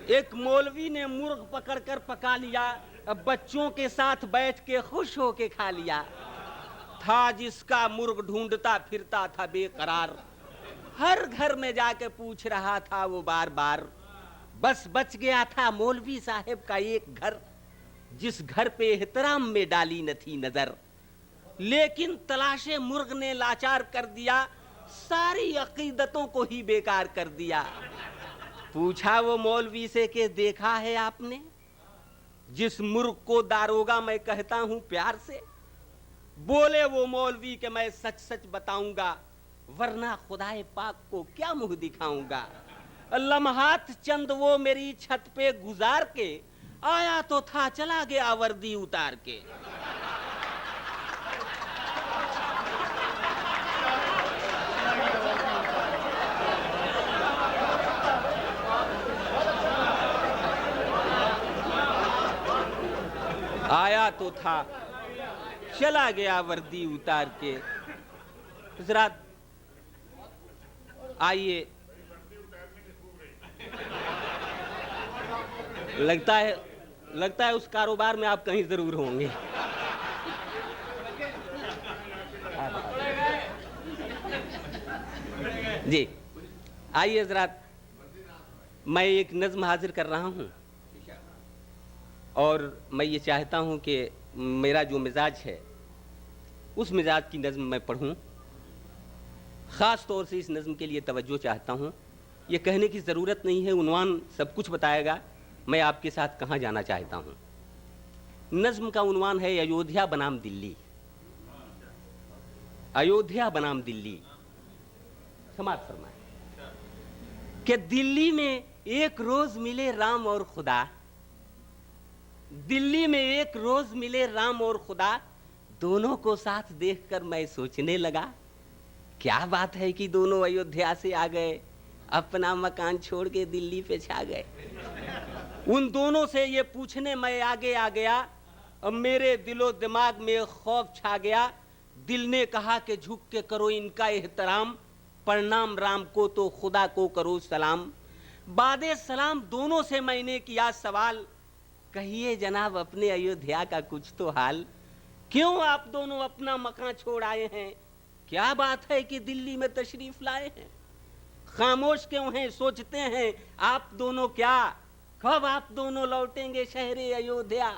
Speaker 8: एक मौलवी ने मुर्ग पकड़कर पका लिया, अब बच्चों के साथ बैठ के खुश होके खा लिया। था जिसका मुर्ग ढूंढता फिरता था बेकरार, हर घर में जाके पूछ रहा था वो बार बार। बस बच गया था मौलवी साहब का एक घर, जिस घर पे एहतराम में डाली न थी नजर। लेकिन तलाशे मुर्ग ने लाचार कर दिया, सारी अकीदतों को ही बेकार कर दिया। पूछा वो मौलवी से कि देखा है आपने जिस मुर्ग को दारोगा मैं कहता हूं प्यार से? बोले वो मौलवी कि मैं सच सच बताऊंगा, वरना खुदाए पाक को क्या मुंह दिखाऊंगा। लम्हात चंद वो मेरी छत पे गुजार के, आया तो था चला गया वर्दी उतार के। आया तो था चला गया वर्दी उतार के। हजरात आइए, लगता है उस कारोबार में आप कहीं जरूर होंगे। जी आइए हजरात, मैं एक नज़्म हाजिर कर रहा हूं और मैं ये चाहता हूं कि मेरा जो मिजाज है उस मिजाज की नज़्म मैं पढ़ूं। ख़ास तौर से इस नज़्म के लिए तवज्जो चाहता हूं ये कहने की ज़रूरत नहीं है, उन्वान सब कुछ बताएगा मैं आपके साथ कहाँ जाना चाहता हूँ। नज्म का उन्वान है अयोध्या बनाम दिल्ली। अयोध्या बनाम दिल्ली। समाज फरमाए कि दिल्ली में एक रोज मिले राम और खुदा, दिल्ली में एक रोज मिले राम और खुदा, दोनों को साथ देखकर मैं सोचने लगा, क्या बात है कि दोनों अयोध्या से आ गए, अपना मकान छोड़ के दिल्ली पे छा गए। उन दोनों से ये पूछने मैं आगे आ गया, अब मेरे दिलो दिमाग में खौफ छा गया। दिल ने कहा कि झुक के करो इनका एहतराम, प्रणाम राम को तो खुदा को करो सलाम। बादे सलाम दोनों से मैंने किया सवाल, कहिए जनाब अपने अयोध्या का कुछ तो हाल, क्यों आप दोनों अपना मकान छोड़ आए हैं, क्या बात है कि दिल्ली में तशरीफ लाए हैं। खामोश क्यों हैं, सोचते हैं आप दोनों क्या, कब आप दोनों लौटेंगे शहरे अयोध्या।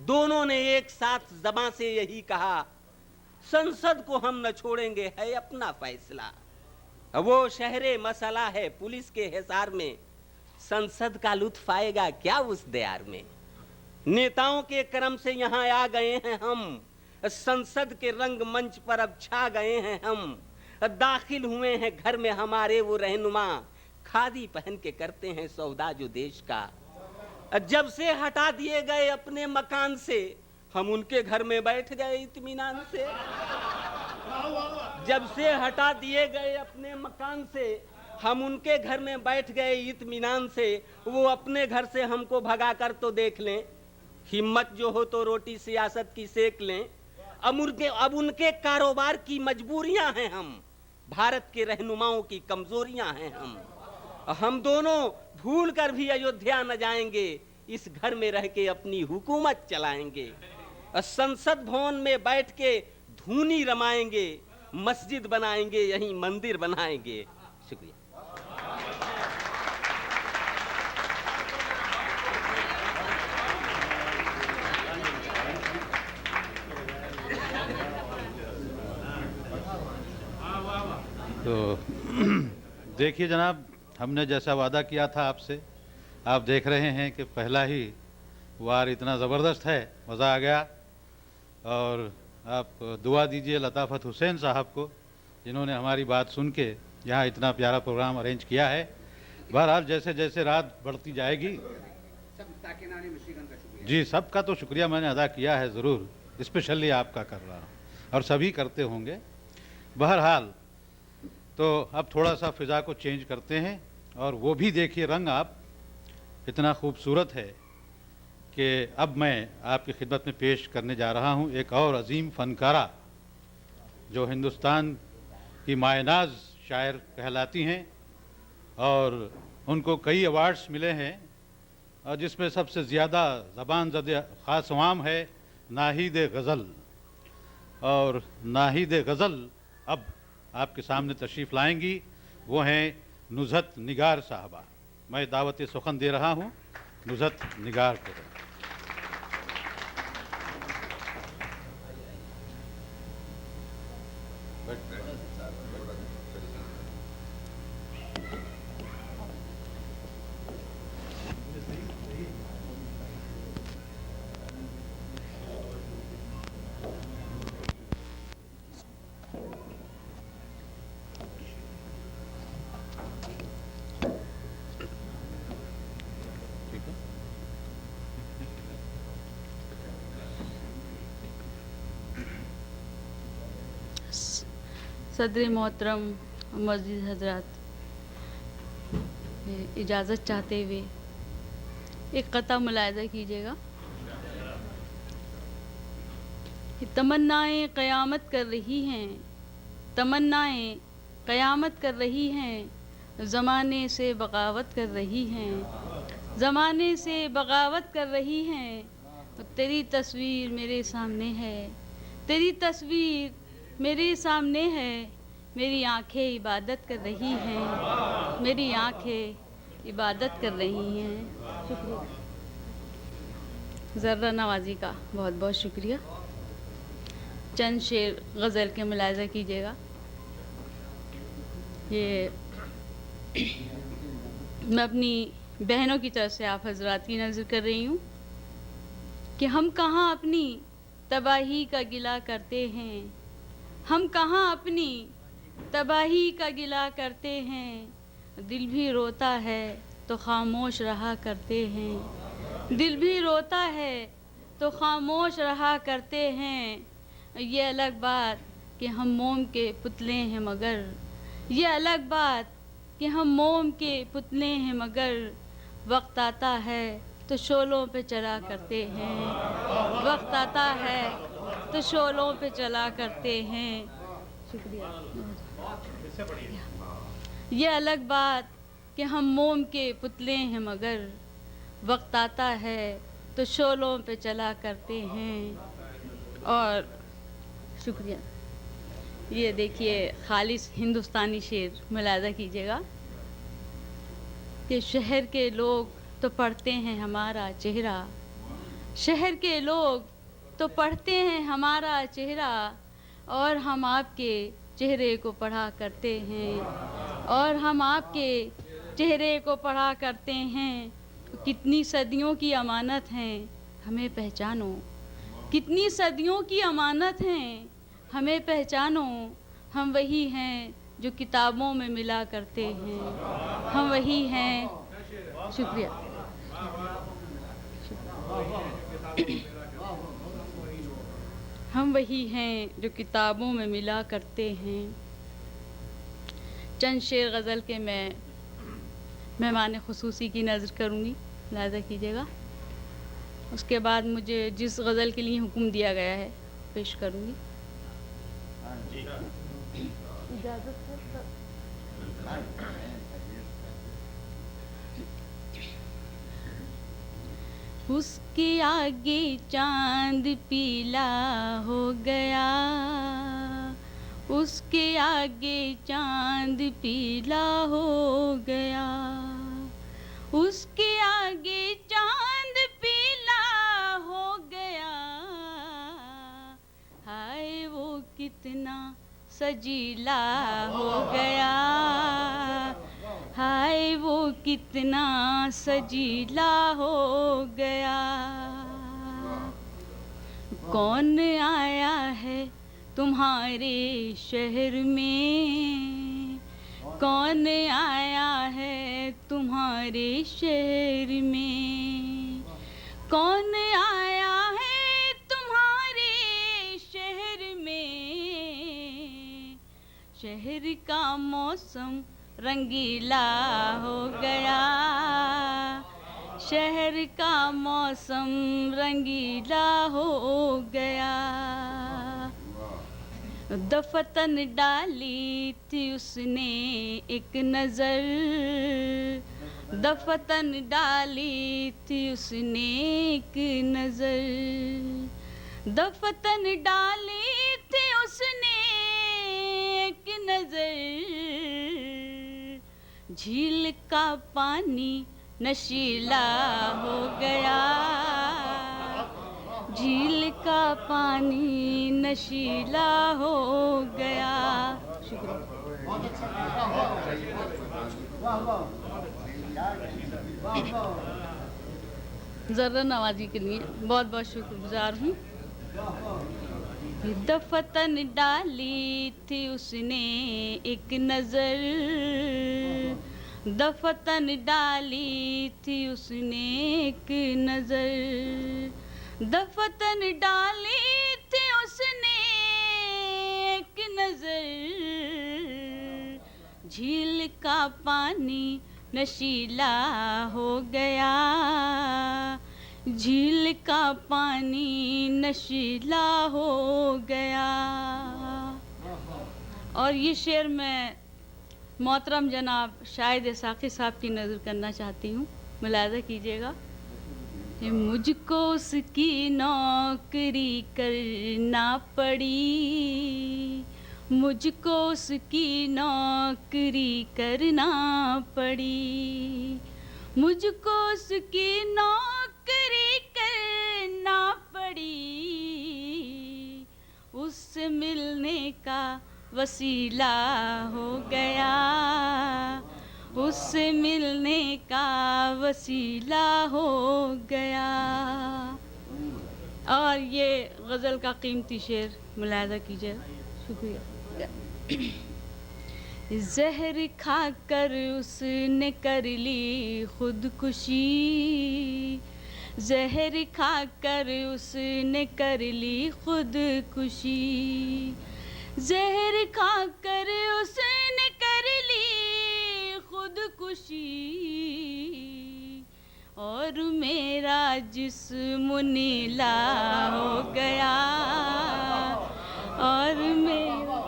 Speaker 8: दोनों ने एक साथ ज़बां से यही कहा, संसद को हम न छोड़ेंगे है अपना फैसला। वो शहरे मसला है पुलिस के हिसार में, संसद का लुत्फ आएगा क्या उस दयार में। नेताओं के करम से यहाँ आ गए हैं हम, संसद के रंग मंच पर अब छा गए हैं हम। दाखिल हुए हैं घर में हमारे वो रहनुमा, खादी पहन के करते हैं सौदा जो देश का। जब से हटा दिए गए अपने मकान से, हम उनके घर में बैठ गए इत्मीनान से। जब से हटा दिए गए अपने मकान से, हम उनके घर में बैठ गए इत्मीनान से। वो अपने घर से हमको भगा कर तो देख लें, हिम्मत जो हो तो रोटी सियासत की सेक लें। अब उनके कारोबार की मजबूरियां हैं हम, भारत के रहनुमाओं की कमजोरियां हैं हम दोनों भूल कर भी अयोध्या न जाएंगे, इस घर में रह के अपनी हुकूमत चलाएंगे। संसद भवन में बैठ के धूनी रमाएंगे, मस्जिद बनाएंगे यहीं मंदिर बनाएंगे। शुक्रिया।
Speaker 4: तो देखिए जनाब, हमने जैसा वादा किया था आपसे, आप देख रहे हैं कि पहला ही वार इतना ज़बरदस्त है, मज़ा आ गया। और आप दुआ दीजिए लताफ़त हुसैन साहब को, जिन्होंने हमारी बात सुन के यहाँ इतना प्यारा प्रोग्राम अरेंज किया है। बहरहाल जैसे जैसे रात बढ़ती जाएगी, जी सबका तो शुक्रिया मैंने अदा किया है, ज़रूर स्पेशली आपका कर रहा हूँ और सभी करते होंगे। बहरहाल तो अब थोड़ा सा फ़िज़ा को चेंज करते हैं, और वो भी देखिए रंग आप इतना खूबसूरत है कि अब मैं आपकी खिदमत में पेश करने जा रहा हूँ एक और अजीम फ़नकारा, जो हिंदुस्तान की मायनाज शायर कहलाती हैं और उनको कई अवार्ड्स मिले हैं, और जिसमें सबसे ज़्यादा ज़बान ज़द ख़ास अवाम है नाहिद गज़ल। और नाहिद गज़ल अब आपके सामने तशरीफ़ लाएंगी, वो हैं नुज़हत निगार साहबा। मैं दावत सुखन दे रहा हूँ नुज़हत निगार को।
Speaker 9: सदर मोहतरम मस्जिद हजरात, इजाज़त चाहते हुए एक कता मुलाहिज़ा कीजिएगा। तमन्नाएं क़यामत कर रही हैं, तमन्नाएं क़यामत कर रही हैं, ज़माने से बगावत कर रही हैं, ज़माने से बगावत कर रही हैं। तेरी तस्वीर मेरे सामने है, तेरी तस्वीर मेरे सामने है, मेरी आंखें इबादत कर रही हैं, मेरी आंखें इबादत कर रही हैं। शुक्रिया। ज़र्रा नवाज़ी का बहुत बहुत शुक्रिया। चंद शेर गज़ल के मुलाहिज़ा कीजिएगा। ये मैं अपनी बहनों की तरफ से आप हजरात की नज़र कर रही हूँ कि हम कहाँ अपनी तबाही का गिला करते हैं, हम कहाँ अपनी तबाही का गिला करते हैं। दिल भी रोता है तो खामोश रहा करते हैं, दिल भी रोता है तो खामोश रहा करते हैं। ये अलग बात कि हम मोम के पुतले हैं मगर, ये अलग बात कि हम मोम के पुतले हैं मगर वक्त आता है तो शोलों पे चला करते हैं, वक्त आता है तो शोलों पे चला करते हैं। शुक्रिया। ये अलग बात कि हम मोम के पुतले हैं मगर वक्त आता है तो शोलों पे चला करते हैं। और शुक्रिया। ये देखिए खालिस हिंदुस्तानी शेर मुलाज़ा कीजिएगा कि शहर के लोग तो पढ़ते हैं हमारा चेहरा, शहर के लोग तो पढ़ते हैं हमारा चेहरा, और हम आपके चेहरे को पढ़ा करते हैं, और हम आपके चेहरे को पढ़ा करते हैं। कितनी सदियों की अमानत हैं हमें पहचानो, कितनी सदियों की अमानत हैं हमें पहचानो। हम वही हैं जो किताबों में मिला करते हैं, हम वही हैं। शुक्रिया। हम वही हैं जो किताबों में मिला करते हैं। चंद शेर गज़ल के मैं मेहमान खुसूसी की नज़र करूँगी, मुलाज़ा कीजिएगा। उसके बाद मुझे जिस गज़ल के लिए हुक्म दिया गया है पेश करूँगी। इजाज़त है? उसके आगे चांद पीला हो गया, उसके आगे चांद पीला हो गया, उसके आगे चांद पीला हो गया। हाय वो कितना सजीला हो गया, हाय वो कितना सजीला हो गया। कौन आया है तुम्हारे शहर में, कौन आया है तुम्हारे शहर में, कौन आया है तुम्हारे शहर में। शहर का मौसम रंगीला हो गया, शहर का मौसम रंगीला हो गया। दफतन डाली थी उसने एक नज़र, दफतन डाली थी उसने एक नज़र, दफतन डाली थी उसने एक नज़र। झील का पानी नशीला हो गया, झील का पानी नशीला हो गया। ज़रा नवाजी के लिए बहुत बहुत शुक्रगुजार हूँ। दफतन डाली थी उसने एक नज़र, दफतन डाली थी उसने एक नज़र, दफतन डाली थी उसने एक नज़र। झील का पानी नशीला हो गया, झील का पानी नशीला हो गया। और ये शेर मैं मोहतरम जनाब शाहिद साक़ी साहब की नज़र करना चाहती हूँ, मुलाज़ा कीजिएगा। मुझको उसकी नौकरी करना पड़ी, मुझको उसकी नौकरी करना पड़ी, मुझको उसकी नौकरी करना पड़ी। उससे मिलने का वसीला हो गया, उससे मिलने का वसीला हो गया। और ये गज़ल का कीमती शेर मुलाहिज़ा कीजिए। शुक्रिया। जहर खाकर उसने कर ली खुदकुशी, जहर खाकर उसने कर ली खुदकुशी, जहर खाकर उसने कर ली खुदकुशी, और मेरा जिस्म नीला हो गया, और मेरा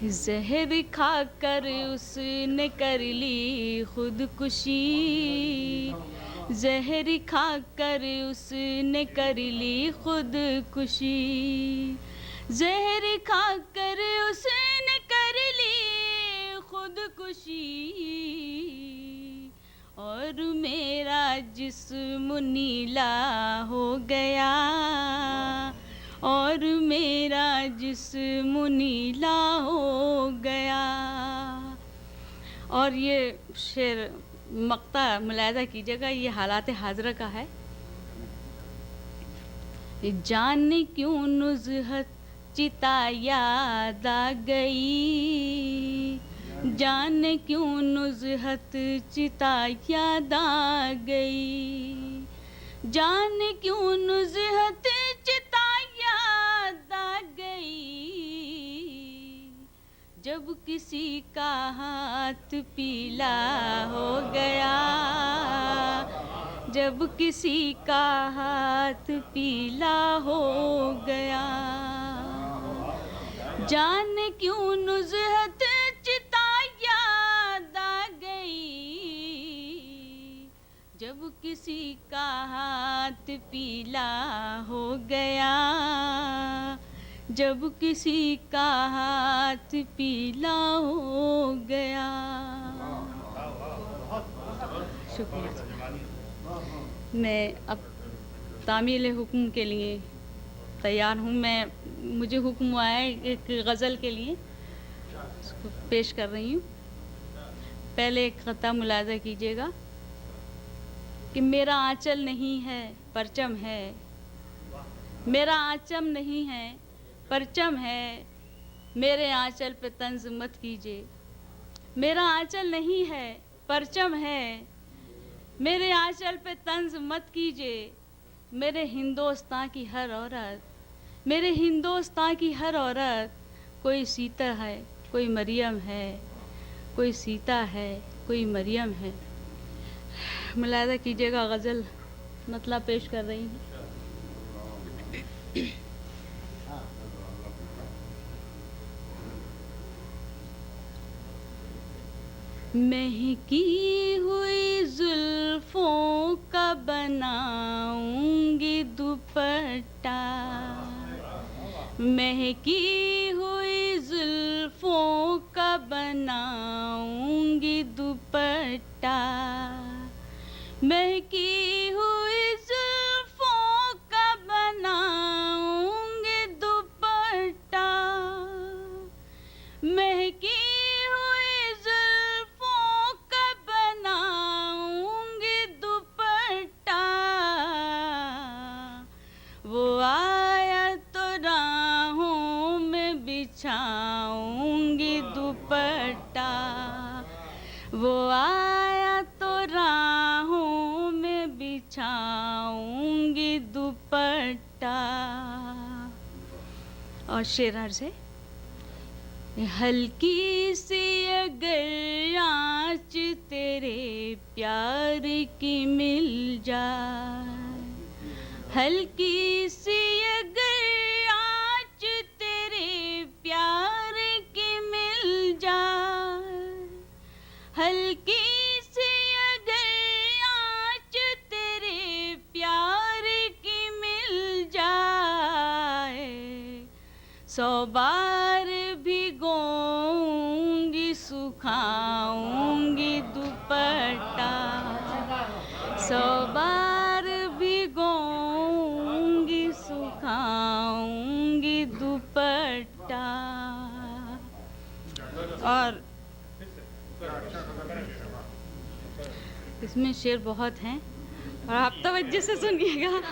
Speaker 9: जहर खाकर उसने कर ली खुदकुशी, जहर खाकर उसने कर ली खुदकुशी, जहर खाकर उसने कर ली खुदकुशी, और मेरा जिस्म नीला हो गया, और मेरा जिस्म नीला हो गया। और ये शेर मक्ता मुलाहिज़ा कीजिएगा, ये हालात हाज़रा का है। जाने क्यों नुज़हत चिता याद आ गई, जाने क्यों नुज़हत चिता याद आ गई, जाने क्यों नुज़हत चिता याद आ गई, जब किसी का हाथ पीला हो गया, जब किसी का हाथ पीला हो गया, जाने क्यों नुज़हत चिता याद आ गई, जब किसी का हाथ पीला हो गया, जब किसी का हाथ पीला हो गया। शुक्रिया। मैं अब तामील हुक्म के लिए तैयार हूँ। मुझे हुक्म आया है एक गज़ल के लिए, उसको पेश कर रही हूँ। पहले एक ख़ता मुलाहिज़ा कीजिएगा कि मेरा आंचल नहीं है परचम है, मेरा आंचल नहीं है परचम है, मेरे आंचल पे तंज मत कीजिए, मेरा आंचल नहीं है परचम है, मेरे आंचल पे तंज मत कीजिए, मेरे हिंदुस्तान की हर औरत, मेरे हिंदुस्तान की हर औरत, कोई सीता है कोई मरियम है, कोई सीता है कोई मरियम है। मुलाहिज़ा कीजिएगा, गज़ल मतलब पेश कर रही हूँ। महकी हुई जुल्फों का बनाऊंगी दुपट्टा, महकी हुई जुल्फों का बनाऊंगी दुपट्टा, महकी हुई जुल्फों का बनाऊंगी दुपट्टा, महकी बिछाऊंगी दुपट्टा, वो आया तो राहों में बिछाऊंगी दुपट्टा। और शेर अर्ज़ है, हल्की सी अगर आँच तेरे प्यार की मिल जाए, हल्की सी अगर प्यार की मिल जाए, हल्की सी अगर आँच तेरे प्यार की मिल जाए, 100 बार भिगोऊंगी सुखाऊंगी दुपट्टा, 100 बार भिगोऊंगी और इसमें शेर बहुत हैं और आप तवज्जो से सुनिएगा।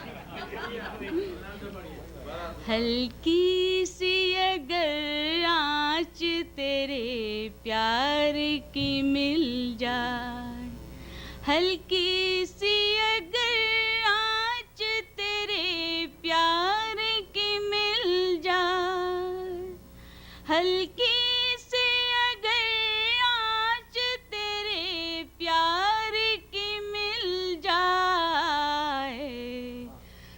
Speaker 9: हल्की सी अगर आँच तेरे प्यार की मिल जाए, हल्की सी अगर आँच तेरे प्यार की मिल जाए, हल्की सी अगर आँच तेरे प्यार की मिल जाए,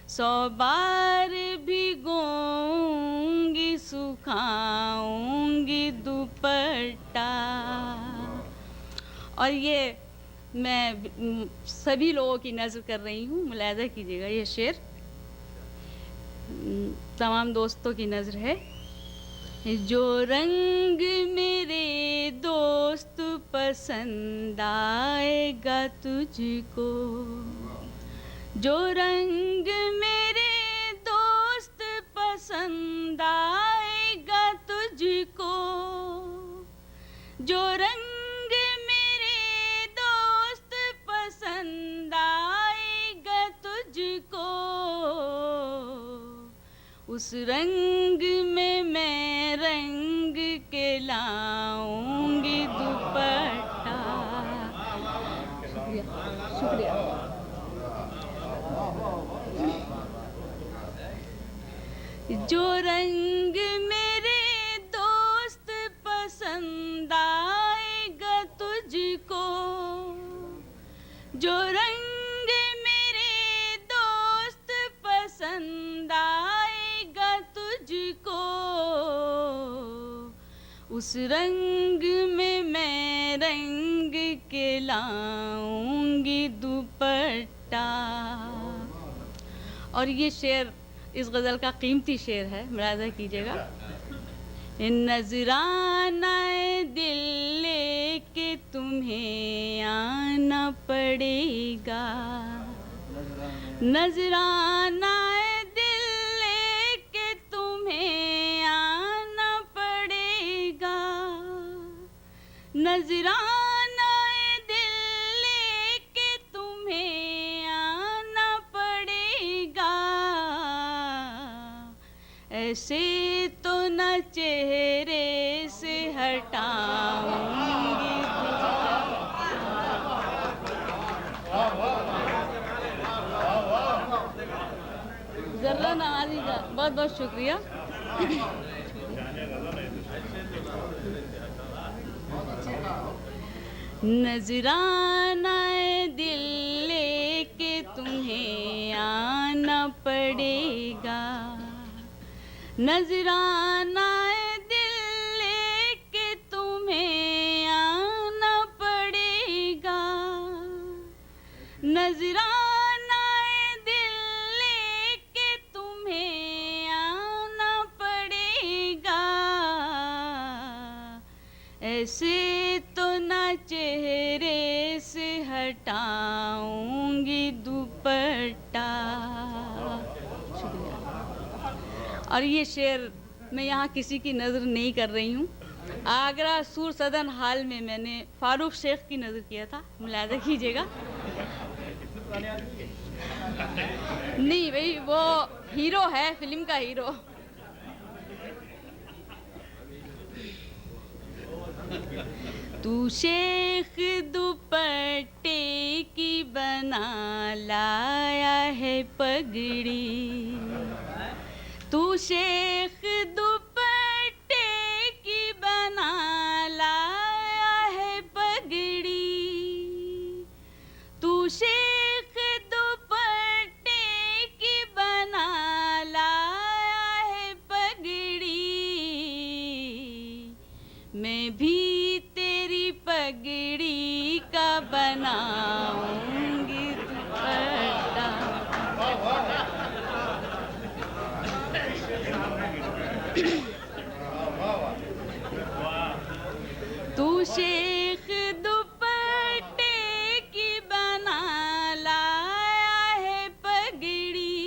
Speaker 9: 100 बार भिगोऊंगी सुखाऊंगी दुपट्टा। और ये मैं सभी लोगों की नज़र कर रही हूँ, मुलाहिज़ा कीजिएगा। ये शेर तमाम दोस्तों की नज़र है। जो रंग मेरे दोस्त पसंद आएगा तुझको, जो रंग मेरे दोस्त पसंद आएगा तुझको, जो रंग मेरे दोस्त पसंद आएगा तुझको, उस रंग में मैं रंग के लाऊंगी दुपट्टा। शुक्रिया, शुक्रिया। जो रंग मेरे दोस्त पसंद आएगा तुझको, जो रंग मेरे दोस्त पसंद आएगा तुझको, उस रंग में मैं रंग के लाऊंगी दुपट्टा। और ये शेर इस गज़ल का कीमती शेर है, मुलाहिज़ा कीजिएगा। नजराना दिल लेके तुम्हें आना पड़ेगा, नजराना दिल लेके तुम्हें आना पड़ेगा, नजराना दिल लेके तुम्हें आना पड़ेगा। ऐसे तो न चेहरे से हटाऊंगी जर्रा नवाजी का बहुत बहुत शुक्रिया। नजराना दिल लेके तुम्हें आना पड़ेगा, नजराना दिल लेके तुम्हें आना पड़ेगा, नजराना दिल लेके तुम्हें आना पड़ेगा। ऐसे तो ना चेहरे से हटाऊंगी दुपट्टा। और ये शेर मैं यहाँ किसी की नज़र नहीं कर रही हूँ। आगरा सूर सदन हाल में मैंने फारूक शेख की नज़र किया था, मुलाहिज़ा कीजिएगा। नहीं भाई, वो हीरो है, फिल्म का हीरो। तू शेख दुपट्टे की बना लाया है पगड़ी, तू शेख दुपट्टे की बना लाया है पगड़ी, तू शेख दुपट्टे की बना लाया है पगड़ी। मैं भी तेरी पगड़ी का बनाऊंगी दुपट्टा। तू शेख दुपट्टे की बना लाया है पगड़ी,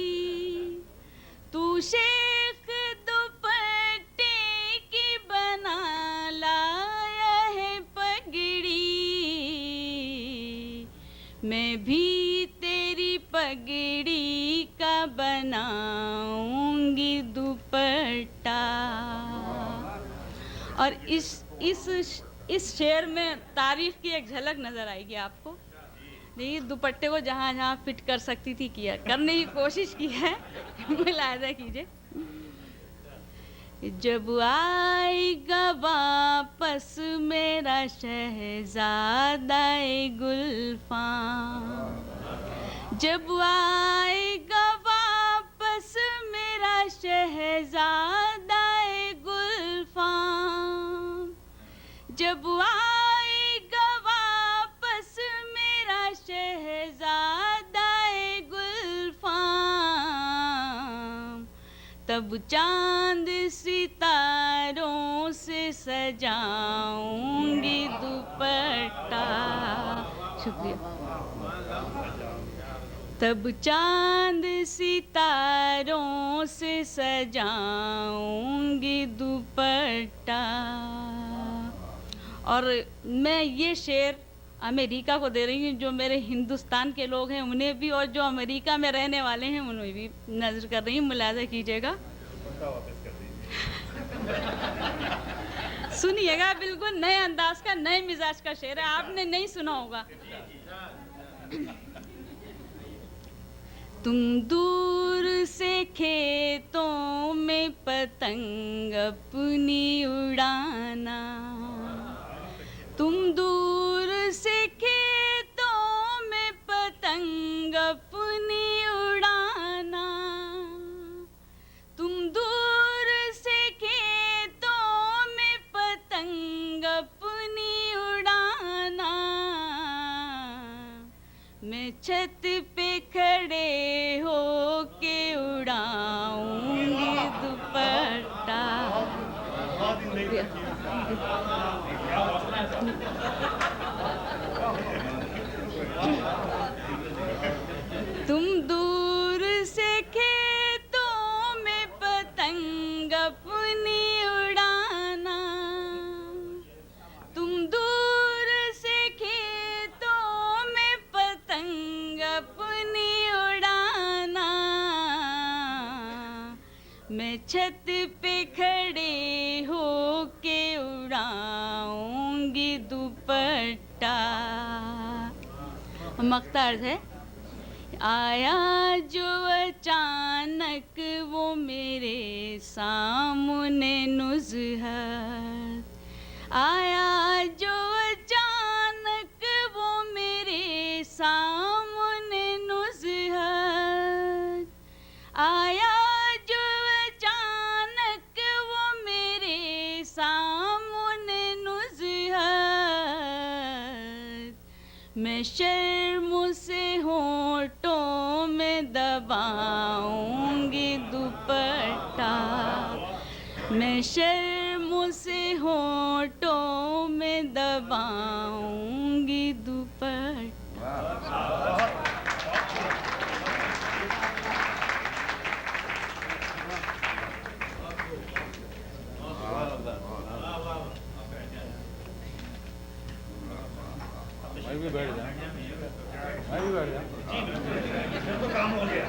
Speaker 9: तू शेख दुपट्टे की बना लाया मैं भी तेरी पगड़ी का बनाऊंगी दुपट्टा। और इस शेर में तारीफ की एक झलक नजर आएगी आपको। देखिए दुपट्टे को जहाँ जहाँ फिट कर सकती थी किया, करने की कोशिश की है। मुलाहिजा कीजिए। जब आएगा वापस मेरा शहजादा गुल्फां, जब आएगा वापस मेरा शहजादा गुल्फां, जब आएगा वापस मेरा शहजादा गुल्फां, तब चांद सितारों से सजाऊंगी दुपट्टा। शुक्रिया। तब चांद सितारों से सजाऊंगी दुपट्टा। और मैं ये शेर अमेरिका को दे रही हूँ, जो मेरे हिंदुस्तान के लोग हैं उन्हें भी, और जो अमेरिका में रहने वाले हैं उन्हें भी नजर कर रही हूँ। मुलाजा कीजिएगा, सुनिएगा। बिल्कुल नए अंदाज का, नए मिजाज का शेर है, आपने नहीं सुना होगा। तुम दूर से खेतों में पतंग अपनी उड़ाना, तुम दूर से खेतों में पतंग अपनी उड़ाना, तुम दूर से खेतों में पतंग अपनी उड़ाना, मैं छत पे खड़े होके उड़ाऊंगी दुपट्टा। तुम दूर से खेतों में पतंग अपनी उड़ाना, तुम दूर से खेतों में पतंग अपनी उड़ाना, मैं छत पे खड़े होके उड़ाऊंगी दुपट्टा। मक्ता अर्ज है, आया जो अचानक वो मेरे सामने नुज़हत, आया जो अचानक वो मेरे सामने नुज़हत, आया जो अचानक वो मेरे सामने नुज़हत, मैं शर्म से होठों में दबाऊंगी दुपट्टा, मैं शर्म से होठों में दबाऊंगी दुपट्टा।
Speaker 4: मैं भी बैठ जाऊं, मैं भी बैठ जाऊं। तो काम हो गया,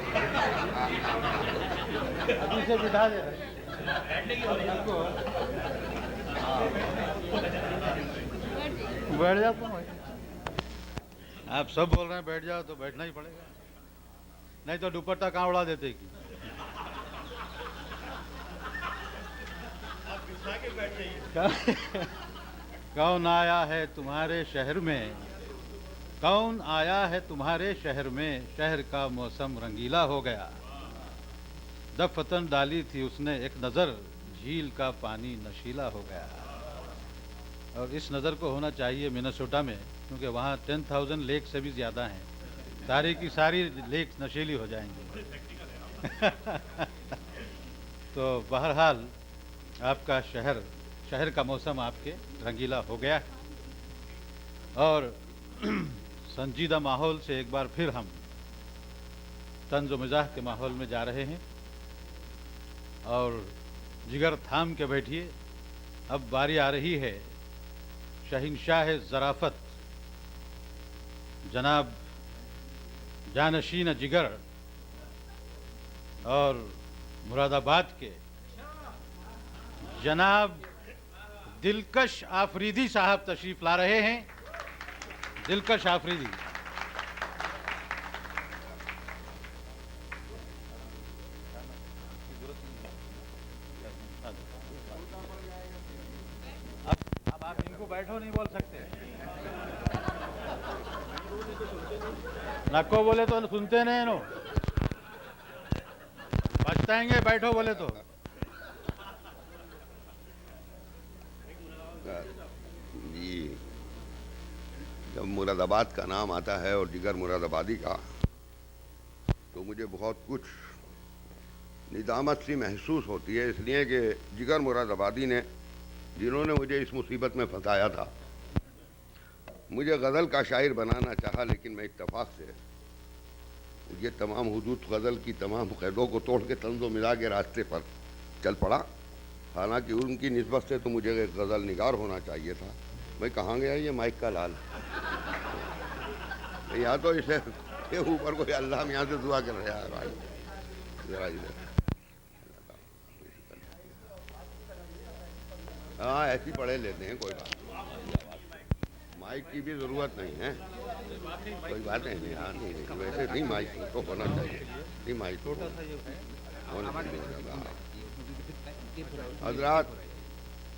Speaker 4: अभी से बिठा दे रहे। बैठ जाओ तुम। आप सब बोल रहे हैं बैठ जाओ तो बैठना ही पड़ेगा, नहीं तो दुपट्टा कहाँ उड़ा देते कि। कौन आया है तुम्हारे शहर में, कौन आया है तुम्हारे शहर में, शहर का मौसम रंगीला हो गया। दफतन डाली थी उसने एक नज़र, झील का पानी नशीला हो गया। और इस नज़र को होना चाहिए मिनेसोटा में, क्योंकि वहाँ 10,000 लेक से भी ज़्यादा हैं। सारी की सारी लेक नशीली हो जाएंगी। तो बहरहाल आपका शहर का मौसम आपके रंगीला हो गया। और संजीदा माहौल से एक बार फिर हम तंज़ मिज़ाह के माहौल में जा रहे हैं। और जिगर थाम के बैठिए, अब बारी आ रही है शहंशाह ज़राफ़त जनाब जानशीन जिगर और मुरादाबाद के जनाब दिलकश आफरीदी साहब तशरीफ ला रहे हैं। दिलकश आफरीदी। अब आप इनको बैठो नहीं बोल सकते। नको बोले तो सुनते नहीं नो, पछताएंगे बैठो बोले तो।
Speaker 10: जी, जब मुरादाबाद का नाम आता है और जिगर मुरादाबादी का, तो मुझे बहुत कुछ निदामत सी महसूस होती है, इसलिए कि जिगर मुरादाबादी ने, जिन्होंने मुझे इस मुसीबत में फंसाया था, मुझे गज़ल का शायर बनाना चाहा, लेकिन मैं इत्तेफाक से ये तमाम हुदूद गज़ल की तमाम क़ैदों को तोड़ के तंज़ो मिला के रास्ते पर चल पड़ा। हालांकि उनकी निस्बत से तो मुझे एक गज़ल निगार होना चाहिए था। मैं कहाँ गया ये माइक का लाल? या तो इसे के ऊपर कोई अल्लाह में यहाँ से दुआ कर रहा है भाई, जरा इधर। हाँ, ऐसी पढ़े लेते हैं, कोई बात नहीं। माइक की भी ज़रूरत नहीं है, कोई बात नहीं। हाँ, नहीं वैसे नहीं, माइक तो होना चाहिए। नहीं, माइक तो होना चाहिए। हज़रात,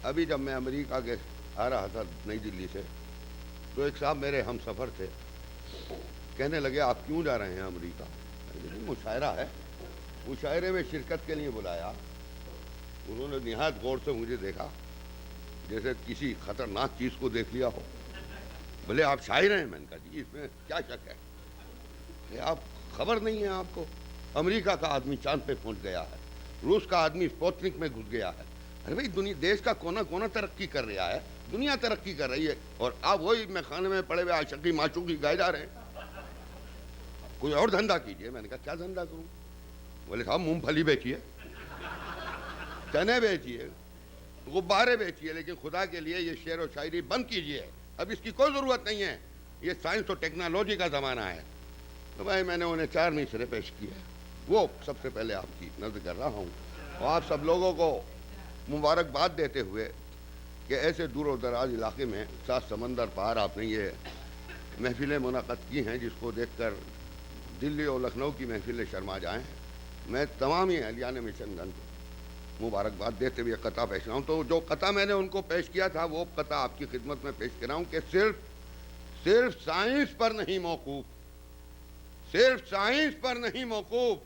Speaker 10: अभी जब मैं अमेरिका के आ रहा था नई दिल्ली से, तो एक साहब मेरे हम सफ़र थे, कहने लगे आप क्यों जा रहे हैं अमेरिका? मुशायरा है, मुशायरे में शिरकत के लिए बुलाया। उन्होंने निहायत गौर से मुझे देखा, जैसे किसी ख़तरनाक चीज़ को देख लिया हो। बोले आप शायर हैं? मैंने कहा जी इसमें क्या शक है, ये आप खबर नहीं है आपको? अमेरिका का आदमी चांद पे पहुंच गया है, रूस का आदमी स्पुतनिक में घुस गया है। अरे भाई, दुनिया देश का कोना कोना तरक्की कर रहा है, दुनिया तरक्की कर रही है, और आप वही मैं खाने में पड़े हुए आशिकी माशूकी गाए जा रहे हैं। कोई और धंधा कीजिए। मैंने कहा क्या धंधा करूं? बोले साहब मूंगफली बेचिए, चने बेचिए, गुब्बारे बेचिए, लेकिन खुदा के लिए ये शेर और शायरी बंद कीजिए, अब इसकी कोई ज़रूरत नहीं है, ये साइंस और टेक्नोलॉजी का ज़माना है। तो भाई मैंने उन्हें 4 मिसरे पेश किए, वो सबसे पहले आपकी नज़र कर रहा हूँ, और आप सब लोगों को मुबारकबाद देते हुए कि ऐसे दूर और दराज इलाके में 7 समंदर पार आपने ये महफिलें मुनक़द की हैं, जिसको देखकर दिल्ली और लखनऊ की महफिलें शर्मा जाएँ। मैं तमाम ही अहलियान मिशनगंज को मुबारकबाद देते हुए कता पेश रहा हूँ। तो जो कता मैंने उनको पेश किया था, वो कता आपकी खिदमत में पेश कर रहा हूँ कि सिर्फ साइंस पर नहीं मौकूफ, सिर्फ साइंस पर नहीं मौकूफ,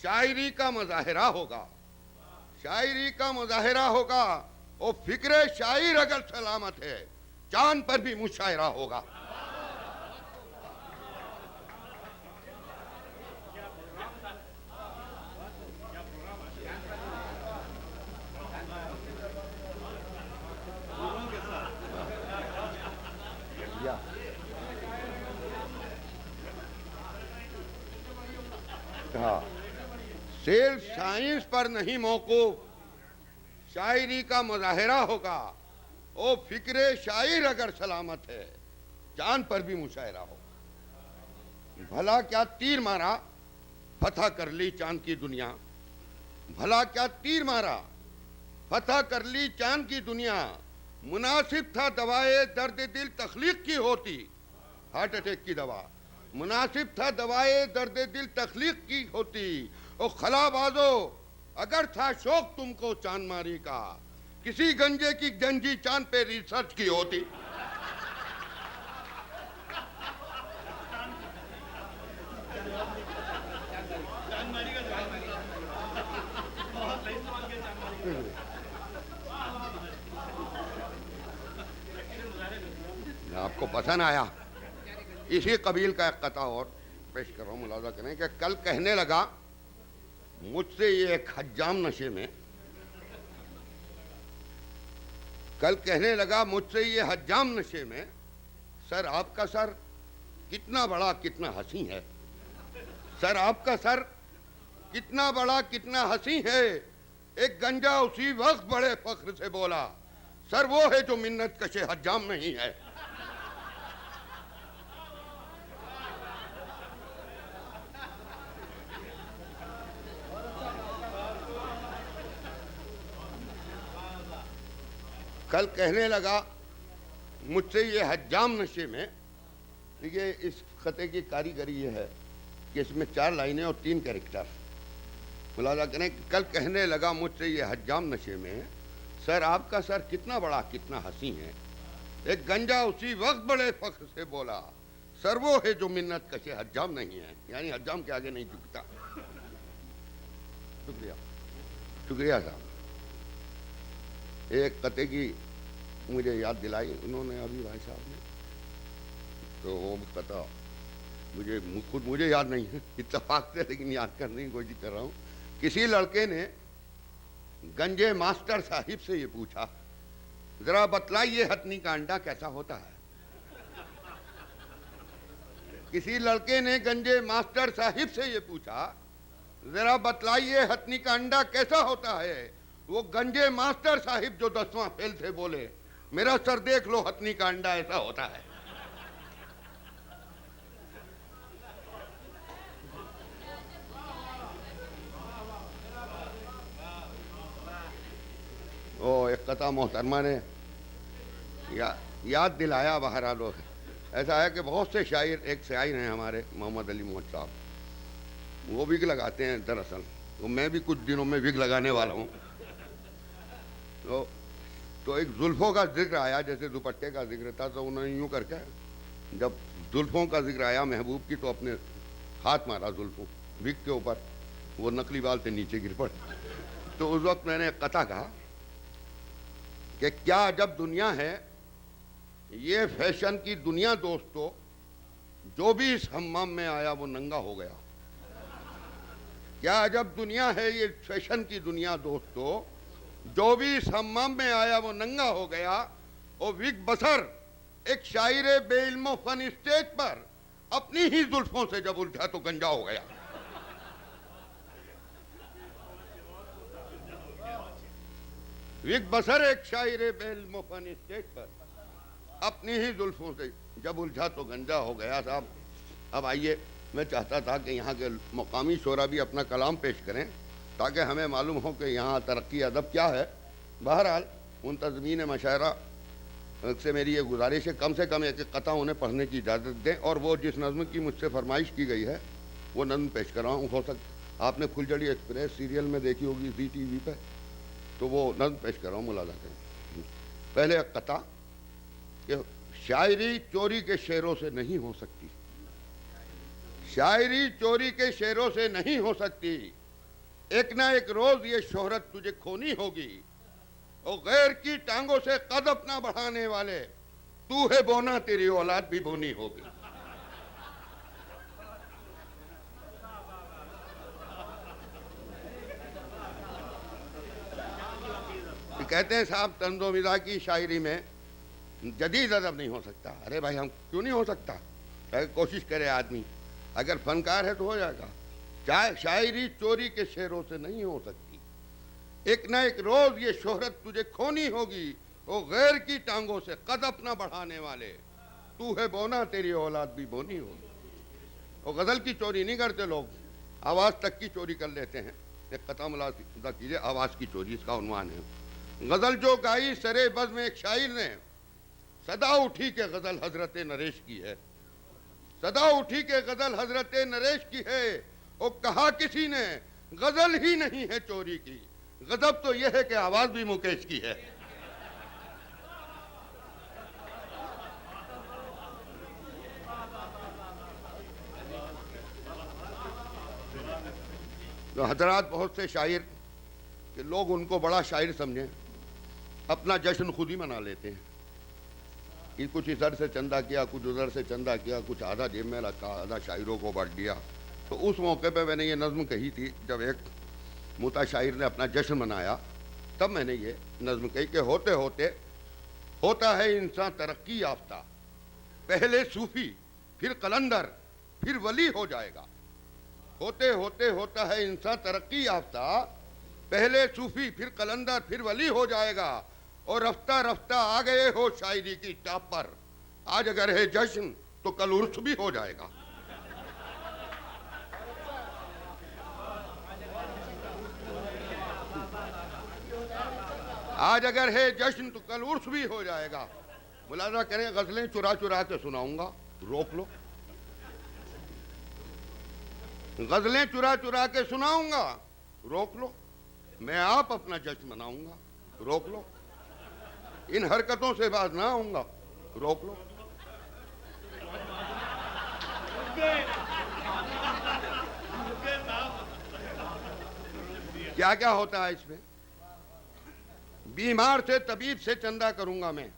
Speaker 10: शायरी का मुजाहिरा होगा, शायरी का मुजाहिरा होगा। और फिक्रे शायर अगर सलामत है, चांद पर भी मुशायरा होगा। हाँ, सिर्फ साइंस पर नहीं मौकूफ, शायरी का मुजाहिरा होगा। ओ फिक्रे शायर अगर सलामत है, चांद पर भी मुशायरा हो। भला क्या तीर मारा, फतह कर ली चांद की दुनिया, भला क्या तीर मारा, फतह कर ली चांद की दुनिया। मुनासिब था दवाए दर्द दिल तख्लीक की होती, हार्ट अटैक की दवा, मुनासिब था दवाए दर्द दिल तख्लीक की होती। ओ खलाबाजो, अगर था शौक तुमको चांद मारी का, किसी गंजे की गंजी चांद पे रिसर्च की होती। आपको पसंद आया? इसी कबील का एक कथा और पेश कर रहा हूँ, मुलाजा करें कि कल कहने लगा मुझसे ये एक हज्जाम नशे में, कल कहने लगा मुझसे ये हज्जाम नशे में, सर आपका सर कितना बड़ा कितना हंसी है, सर आपका सर कितना बड़ा कितना हंसी है। एक गंजा उसी वक्त बड़े फख्र से बोला, सर वो है जो मिन्नत कशे हज्जाम नहीं है। कल कहने लगा मुझसे ये हज्जाम नशे में, देखिए इस खते की कारीगरी ये है कि इसमें 4 लाइनें और 3 कैरेक्टर। मुलाजा करें कि कल कहने लगा मुझसे ये हज्जाम नशे में, सर आपका सर कितना बड़ा कितना हंसी है। एक गंजा उसी वक्त बड़े फख्र से बोला, सर वो है जो मिन्नत कशे हज्जाम नहीं है, यानी हज्जाम के आगे नहीं झुकता। शुक्रिया, शुक्रिया साहब। एक कते की मुझे याद दिलाई उन्होंने अभी भाई साहब ने, तो वो कथा मुझे याद नहीं है इत्तेफाक से, लेकिन याद करने की कोशिश कर रहा हूँ। किसी लड़के ने गंजे मास्टर साहिब से ये पूछा, जरा बतलाइए हथनी का अंडा कैसा होता है। किसी लड़के ने गंजे मास्टर साहिब से ये पूछा, जरा बतलाइए हथनी का अंडा कैसा होता है। वो गंजे मास्टर साहिब जो 10वां फेल थे बोले, मेरा सर देख लो हथनी का अंडा ऐसा होता है। ओ एक कथा मोहतरमा ने याद दिलाया। बहरहाल ऐसा है कि बहुत से शायर, एक शायर हैं हमारे मोहम्मद अली मोहम्मद साहब, वो विग लगाते हैं दरअसल, तो मैं भी कुछ दिनों में विग लगाने वाला हूँ। तो एक जुल्फों का जिक्र आया, जैसे दुपट्टे का जिक्र था, तो उन्होंने यूँ करके जब जुल्फों का जिक्र आया महबूब की, तो अपने हाथ मारा जुल्फों विग के ऊपर, वो नकली बाल से नीचे गिर पड़े। तो उस वक्त मैंने एक कथा कहा कि क्या अजब दुनिया है ये फैशन की दुनिया दोस्तों, जो भी इस हम्माम में आया वो नंगा हो गया। क्या अजब दुनिया है ये फैशन की दुनिया दोस्तों, जो भी इस हम्माम में आया वो नंगा हो गया। और विग बसर एक शायर बेइल्मो फन स्टेज पर अपनी ही जुल्फों से जब उलझा तो गंजा हो गया। विग बसर एक शायर बेइल्मो फन स्टेज पर अपनी ही जुल्फों से जब उलझा तो गंजा हो गया। साहब अब आइए, मैं चाहता था कि यहाँ के मकामी शोरा भी अपना कलाम पेश करें ताकि हमें मालूम हो कि यहाँ तरक्की अदब क्या है। बहरहाल मुंतज़मीन मशायरा से मेरी ये गुजारिश है, कम से कम एक कथा उन्हें पढ़ने की इजाज़त दें, और वो जिस नज़्म की मुझसे फरमाइश की गई है वो नज़्म पेश कर रहा हूँ। हो सकता आपने फुलझड़ी एक्सप्रेस सीरियल में देखी होगी जी TV पे, तो वो नज़्म पेश कर रहा हूँ, मुलाजा करें। पहले एक कथा कि शायरी चोरी के शेरों से नहीं हो सकती, शायरी चोरी के शेरों से नहीं हो सकती। एक ना एक रोज ये शोहरत तुझे खोनी होगी, और गैर की टांगों से कद अपना बढ़ाने वाले तू है बोना, तेरी औलाद भी बोनी होगी। कहते हैं साहब तंज़ो मिज़ाह की शायरी में जदीद अदब नहीं हो सकता। अरे भाई हम क्यों नहीं हो सकता, अगर कोशिश करे आदमी, अगर फनकार है तो हो जाएगा। शायरी चोरी के शेरों से नहीं हो सकती, एक ना एक रोज ये शोहरत तुझे खोनी होगी, वो गैर की टांगों से कद अपना बढ़ाने वाले तू है बोना, तेरी औलाद भी बोनी होगी। वो गजल की चोरी नहीं करते लोग, आवाज तक की चोरी कर लेते हैं। एक कथा मुलाहिजा कीजिए, आवाज की चोरी इसका उन्वान है। गजल जो गाई सरे बज़ में एक शायर ने, सदा उठी के गजल हजरत नरेश की है, सदा उठी के गजल हजरत नरेश की है। और कहा किसी ने गजल ही नहीं है चोरी की, गजब तो यह है कि आवाज भी मुकेश की है। तो हजरात बहुत से शायर कि लोग उनको बड़ा शायर समझें, अपना जश्न खुद ही मना लेते हैं कि कुछ इधर से चंदा किया, कुछ उधर से चंदा किया, कुछ आधा जेब में रखा, आधा शायरों को बांट दिया। तो उस मौके पे मैंने ये नज़्म कही थी, जब एक मुता शायर ने अपना जश्न मनाया, तब मैंने ये नज़्म कही कि होते होते होता है इंसान तरक्की याफ्ता, पहले सूफी फिर कलंदर फिर वली हो जाएगा। होते होते होता है इंसान तरक्की याफ्ता, पहले सूफी फिर कलंदर फिर वली हो जाएगा। और रफ्ता रफ्ता आ गए हो शायरी की टॉप पर, आज अगर है जश्न तो कल उर्स भी हो जाएगा। आज अगर है जश्न तो कल उर्स भी हो जाएगा। मुलाजा करें, गजलें चुरा चुरा के सुनाऊंगा, रोक लो। गजलें चुरा चुरा के सुनाऊंगा, रोक लो। मैं आप अपना जश्न मनाऊंगा, रोक लो। इन हरकतों से बाज ना आऊंगा, रोक लो। क्या क्या होता है इसमें? बीमार से तबीब से चंदा करूंगा मैं,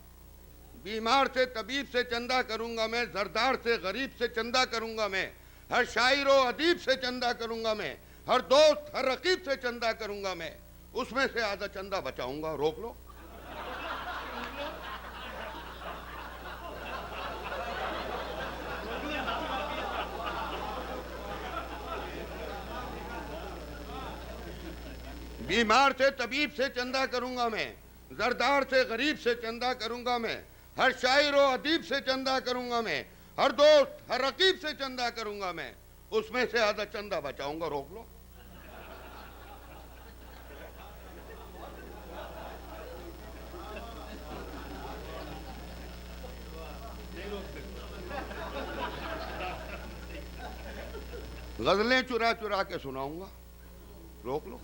Speaker 10: बीमार से तबीब से चंदा करूंगा मैं, जरदार से गरीब से चंदा करूंगा मैं, हर शायर व अदीब से चंदा करूंगा मैं, हर दोस्त हर रकीब से चंदा करूंगा मैं, उसमें से आधा चंदा बचाऊंगा, रोक लो। बीमार से तबीब से चंदा करूंगा मैं, जरदार से गरीब से चंदा करूंगा मैं, हर शायर व अदीब से चंदा करूंगा मैं, हर दोस्त हर रकीब से चंदा करूंगा मैं, उसमें से आधा चंदा बचाऊंगा, रोक लो। गजलें चुरा चुरा के सुनाऊंगा, रोक लो।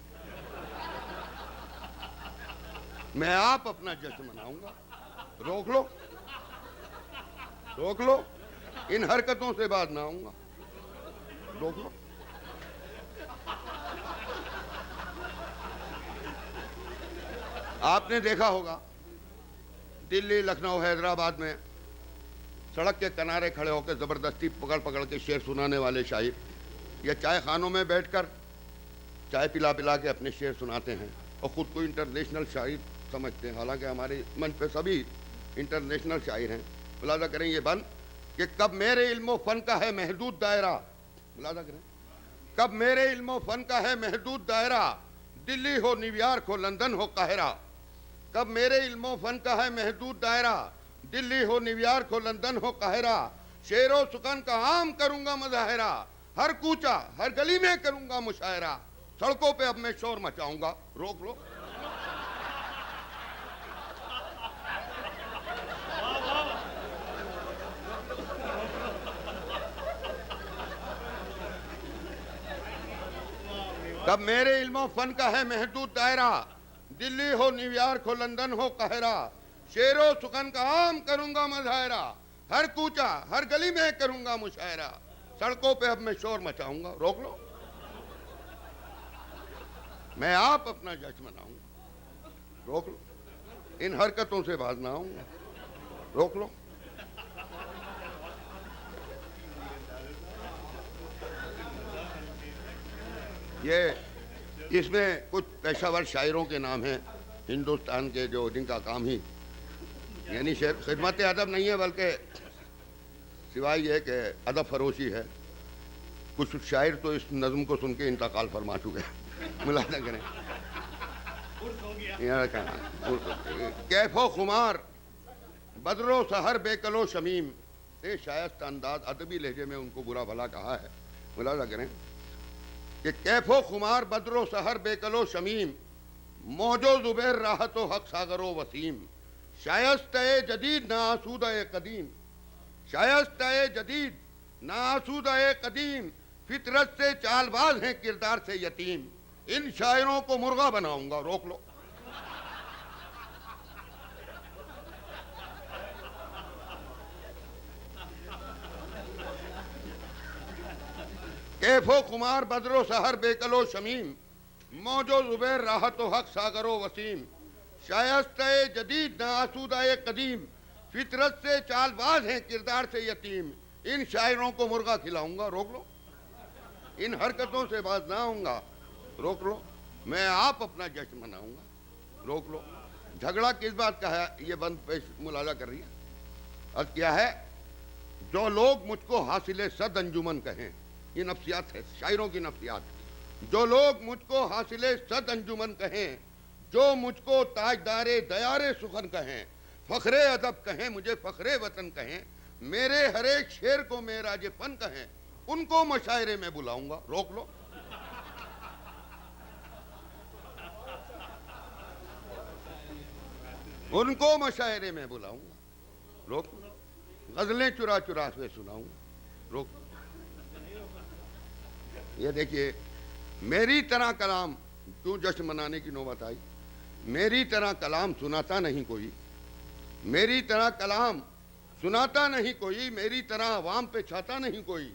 Speaker 10: मैं आप अपना जश्न मनाऊंगा, रोक लो। रोक लो। इन हरकतों से बाज ना आऊंगा, रोक लो। आपने देखा होगा दिल्ली, लखनऊ, हैदराबाद में सड़क के किनारे खड़े होकर जबरदस्ती पकड़ पकड़ के शेर सुनाने वाले शायर, या चाय खानों में बैठकर चाय पिला पिला के अपने शेर सुनाते हैं और खुद को इंटरनेशनल शायर समझते हैं। हालांकि हमारे मंच पे सभी इंटरनेशनल शायर हैं। मुलाजा करें ये बंद कि कब मेरे इल्मो फन का है महदूद दायरा, मुलाजा करें, कब मेरे इल्मो फन का है महदूद दायरा, दिल्ली हो न्यूयॉर्क हो लंदन हो काहिरा, कब मेरे इल्मो फन का है महदूद दायरा, दिल्ली हो न्यूयॉर्क हो लंदन हो काहिरा, शेरो सुकन का आम करूंगा मुजाहिरा, हर कूचा हर गली में करूंगा मुशायरा, सड़कों पे अब मैं शोर मचाऊंगा, रोक लो। कब मेरे इल्मो फन का है महदूद दायरा, दिल्ली हो न्यूयॉर्क हो लंदन हो काहिरा, शेरो सुकन का आम करूंगा मुजाहिरा, हर कूचा हर गली में करूंगा मुशायरा, सड़कों पे अब मैं शोर मचाऊंगा, रोक लो। मैं आप अपना जश्न मनाऊंगा, रोक लो। इन हरकतों से बाज ना आऊंगा, रोक लो। ये इसमें कुछ पेशावर शायरों के नाम हैं हिंदुस्तान के, जो जिनका काम ही यानी खिदमत अदब नहीं है, बल्कि सिवाय ये कि अदब फरोशी है। कुछ शायर तो इस नज़्म को सुन के इंतकाल फरमा चुके हैं, मुलाजा करें। कैफो खुमार बदरो सहर बेकलो शमीम, ये शायस्त अंदाज अदबी लहजे में उनको बुरा भला कहा है, मुलाजा करें कि कैफो खुमार बदरो सहर बेकलो शमीम, मौजो जुबैर राहतो हक सागरो वसीम, शायस्ते जदीद ना आसूदा कदीम, शायस्ते जदीद ना आसूदा कदीम, फितरत से चालबाज हैं किरदार से यतीम, इन शायरों को मुर्गा बनाऊंगा, रोक लो। कैफो कुमार बदरो सहर बेकलो शमीम, मौजो जुबैर राहतो हक सागरो वसीम, शायस्ते जदीद ना आसूदा कदीम, फितरत से चालबाज हैं किरदार से यतीम, इन शायरों को मुर्गा खिलाऊंगा, रोक लो। इन हरकतों से बाज ना आऊंगा, रोक लो। मैं आप अपना जश्न मनाऊंगा, रोक लो। झगड़ा किस बात का है, ये बंद पेश मुलाजा कर रही है। और क्या है, जो लोग मुझको हासिले सद अंजुमन कहें, ये नफ्सियात है, शायरों की नफ्सियात। जो लोग मुझको हासिले सद अंजुमन कहें, जो मुझको ताजदारे दयारे सुखन कहें, फखरे अदब कहें, मुझे फखरे वतन कहें, मेरे हर एक शेर को मेराज फन कहें, उनको मशायरे में बुलाऊंगा, रोक लो। उनको मुशायरे में बुलाऊंगा, रोक। गजलें चुरा चुरा के सुनाऊंगा, रोक। ये देखिए, मेरी तरह कलाम, क्यों जश्न मनाने की नौबत आई? मेरी तरह कलाम सुनाता नहीं कोई, मेरी तरह कलाम सुनाता नहीं कोई, मेरी तरह अवाम पे छाता नहीं कोई,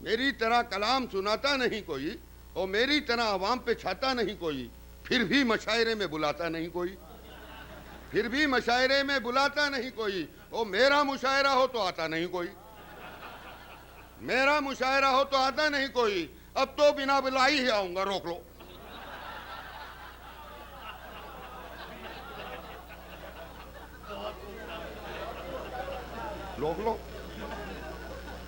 Speaker 10: मेरी तरह कलाम सुनाता नहीं कोई और मेरी तरह अवाम पे छाता नहीं कोई, फिर भी मशायरे में बुलाता नहीं कोई, फिर भी मशायरे में बुलाता नहीं कोई। और मेरा मुशायरा हो तो आता नहीं कोई, मेरा मुशायरा हो तो आता नहीं कोई। अब तो बिना बुलाए ही आऊंगा, रोक लो। रोक लो।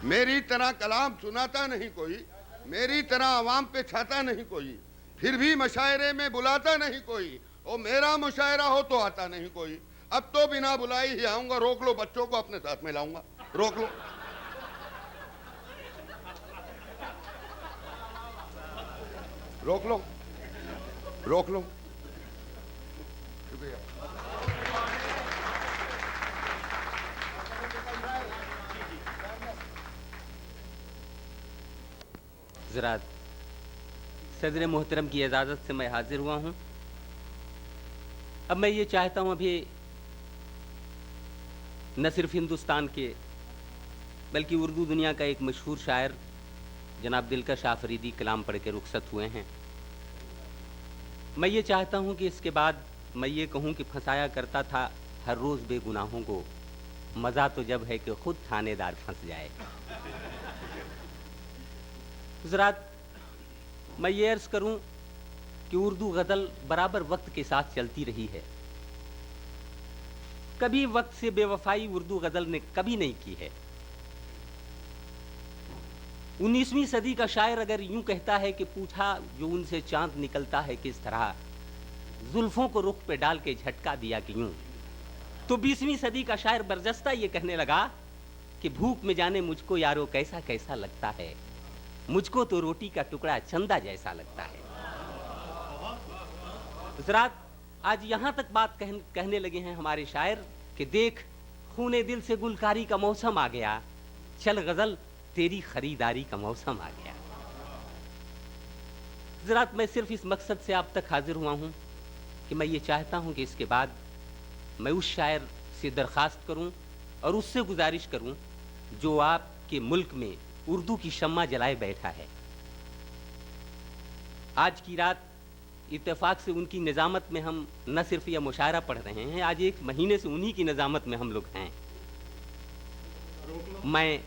Speaker 10: मेरी तरह कलाम सुनाता नहीं कोई, मेरी तरह अवाम पे छाता नहीं कोई, फिर भी मशायरे में बुलाता नहीं कोई। और मेरा मुशायरा हो तो आता नहीं कोई। अब तो बिना बुलाए ही आऊंगा, रोक लो। बच्चों को अपने साथ में लाऊंगा, रोक लो। रोक लो, रोक लो। शुक्रिया।
Speaker 8: ज़रा सदर मोहतरम की इजाज़त से मैं हाजिर हुआ हूँ। अब मैं ये चाहता हूँ अभी न सिर्फ हिंदुस्तान के बल्कि उर्दू दुनिया का एक मशहूर शायर जनाब दिलकश आफरीदी कलाम पढ़ के रुखसत हुए हैं। मैं ये चाहता हूँ कि इसके बाद मैं ये कहूँ कि फंसाया करता था हर रोज़ बेगुनाहों को, मज़ा तो जब है कि खुद थानेदार फंस जाए। ज़रा मैं ये अर्ज़ करूं कि उर्दू गज़ल बराबर वक्त के साथ चलती रही है। कभी वक्त से बेवफाई उर्दू गज़ल ने कभी नहीं की है। 19वीं सदी का शायर अगर यूं कहता है कि पूछा जो उनसे चांद निकलता है किस तरह, जुल्फों को रुख पे डाल के झटका दिया कि यूं, तो 20वीं सदी का शायर बरजस्ता ये कहने लगा कि भूख में जाने मुझको यारो कैसा कैसा लगता है, मुझको तो रोटी का टुकड़ा चंदा जैसा लगता है। ज़रा आज यहाँ तक बात कहने लगे हैं हमारे शायर कि देख खूने दिल से गुलकारी का मौसम आ गया, चल गज़ल तेरी खरीदारी का मौसम आ गया। ज़रा मैं सिर्फ इस मकसद से आप तक हाजिर हुआ हूँ कि मैं ये चाहता हूँ कि इसके बाद मैं उस शायर से दरख्वास्त करूँ और उससे गुजारिश करूँ जो आपके मुल्क में उर्दू की शम्मा जलाए बैठा है। आज की रात इत्तेफाक से उनकी निज़ामत में हम न सिर्फ यह मुशायरा पढ़ रहे हैं, आज एक महीने से उन्हीं की निज़ामत में हम लोग हैं। मैं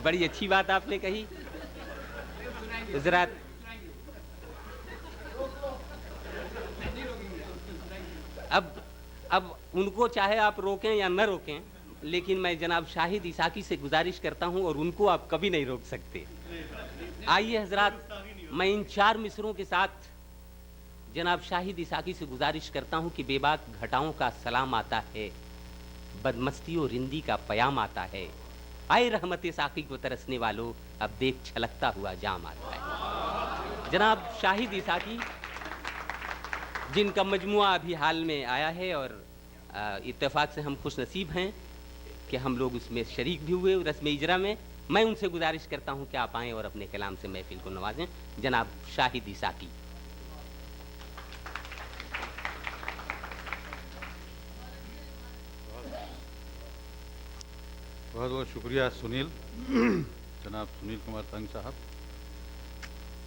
Speaker 8: बड़ी अच्छी बात आपने कही। ज़रा अब उनको चाहे आप रोकें या न रोकें, लेकिन मैं जनाब शाहिद इसाकी से गुजारिश करता हूं और उनको आप कभी नहीं रोक सकते। आइए हजरात, मैं इन 4 मिसरों के साथ जनाब शाहिद इसाकी से गुजारिश करता हूं कि बेबाक घटाओं का सलाम आता है, बदमस्ती और रिंदी का पयाम आता है, आए रहमत साकी को तरसने वालों अब देख छलकता हुआ जाम आता है। जनाब शाहिद इसाकी जिनका मजमुआ अभी हाल में आया है और इत्तेफाक से हम खुश नसीब हैं कि हम लोग उसमें शरीक भी हुए रस्म इजरा में। मैं उनसे गुजारिश करता हूं कि आप आएँ और अपने कलाम से महफिल को नवाजें। जनाब शाहिद इसाकी।
Speaker 4: बहुत बहुत शुक्रिया सुनील, जनाब सुनील कुमार तंग साहब,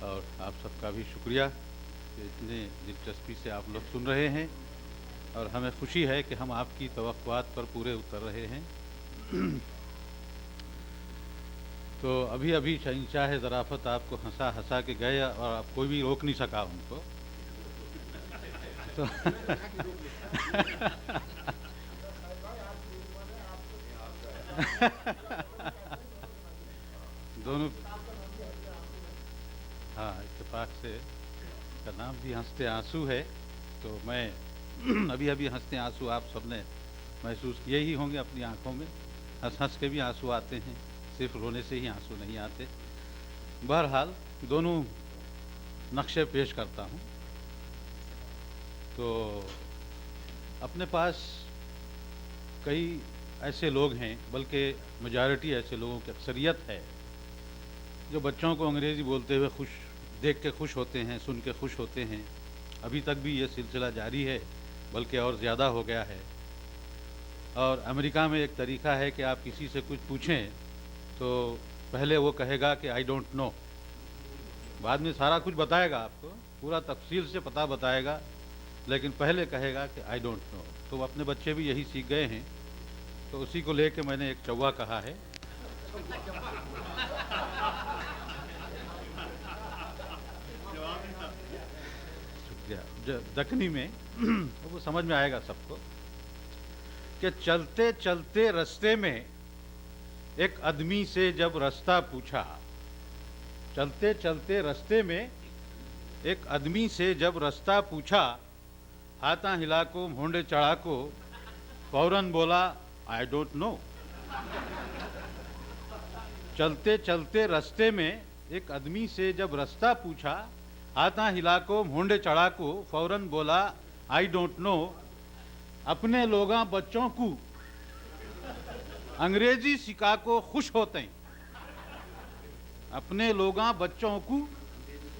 Speaker 4: और आप सबका भी शुक्रिया कि इतने दिलचस्पी से आप लोग सुन रहे हैं और हमें खुशी है कि हम आपकी तवक्कुआत पर पूरे उतर रहे हैं। तो अभी अभी शहंशाह ज़राफ़त आपको हंसा हंसा के गए और आप कोई भी रोक नहीं सका उनको। तो दोनों, हाँ, इत्तेफाक से का नाम भी हंसते आंसू है। तो मैं अभी अभी हंसते आंसू आप सबने महसूस किए ही होंगे अपनी आंखों में। हंस हंस के भी आंसू आते हैं, सिर्फ रोने से ही आंसू नहीं आते। बहरहाल दोनों नक्शे पेश करता हूँ। तो अपने पास कई ऐसे लोग हैं, बल्कि मेजॉरिटी ऐसे लोगों की अक्सरियत है जो बच्चों को अंग्रेज़ी बोलते हुए देख के खुश होते हैं, सुन के खुश होते हैं। अभी तक भी ये सिलसिला जारी है, बल्कि और ज़्यादा हो गया है। और अमेरिका में एक तरीका है कि आप किसी से कुछ पूछें तो पहले वो कहेगा कि आई डोंट नो, बाद में सारा कुछ बताएगा, आपको पूरा तफसील से पता बताएगा, लेकिन पहले कहेगा कि आई डोंट नो। तो अपने बच्चे भी यही सीख गए हैं, तो उसी को लेके मैंने एक चौवा कहा है। दक्कनी में वो समझ में आएगा सबको कि चलते चलते रास्ते में एक आदमी से जब रास्ता पूछा, चलते चलते रास्ते में एक आदमी से जब रास्ता पूछा, हाथा हिला को भोंडे चढ़ा को फौरन बोला आई डोंट नो। चलते चलते रास्ते में एक आदमी से जब रास्ता पूछा, हाथा हिला को भोंडे चढ़ा को फौरन बोला आई डोंट नो। अपने लोगा बच्चों को अंग्रेजी सिखा को खुश होते हैं। अपने लोगा बच्चों को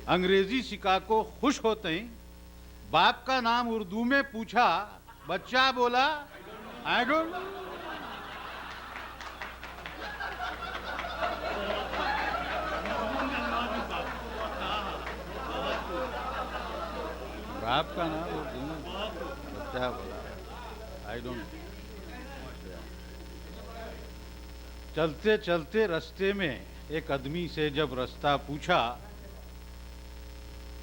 Speaker 4: अंग्रेजी सिखा को खुश होते हैं। बाप का नाम उर्दू में पूछा, बच्चा बोला आई डोंट नो। बाप का नाम उर्दू में बच्चा बोला आई डोंट नो। चलते चलते रास्ते में एक आदमी से जब रास्ता पूछा,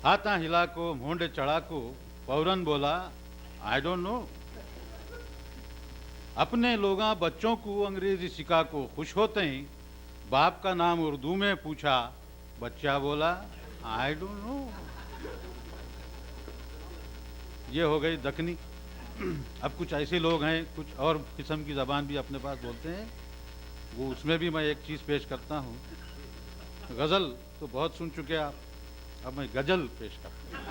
Speaker 4: हाथा हिला को भोंडे चढ़ा को फौरन बोला आई डोंट नो। अपने लोगा बच्चों को अंग्रेजी सिखा को खुश होते हैं। बाप का नाम उर्दू में पूछा, बच्चा बोला आई डोंट नो। ये हो गई दक्कनी। अब कुछ ऐसे लोग हैं, कुछ और किस्म की ज़बान भी अपने पास बोलते हैं, वो उसमें भी मैं एक चीज़ पेश करता हूँ। गज़ल तो बहुत सुन चुके आप, अब मैं गज़ल पेश करता हूँ।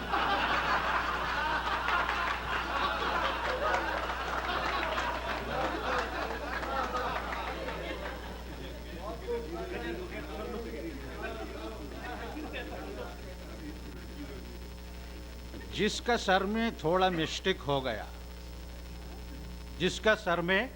Speaker 4: जिसका सर में थोड़ा मिस्टेक हो गया, जिसका सर में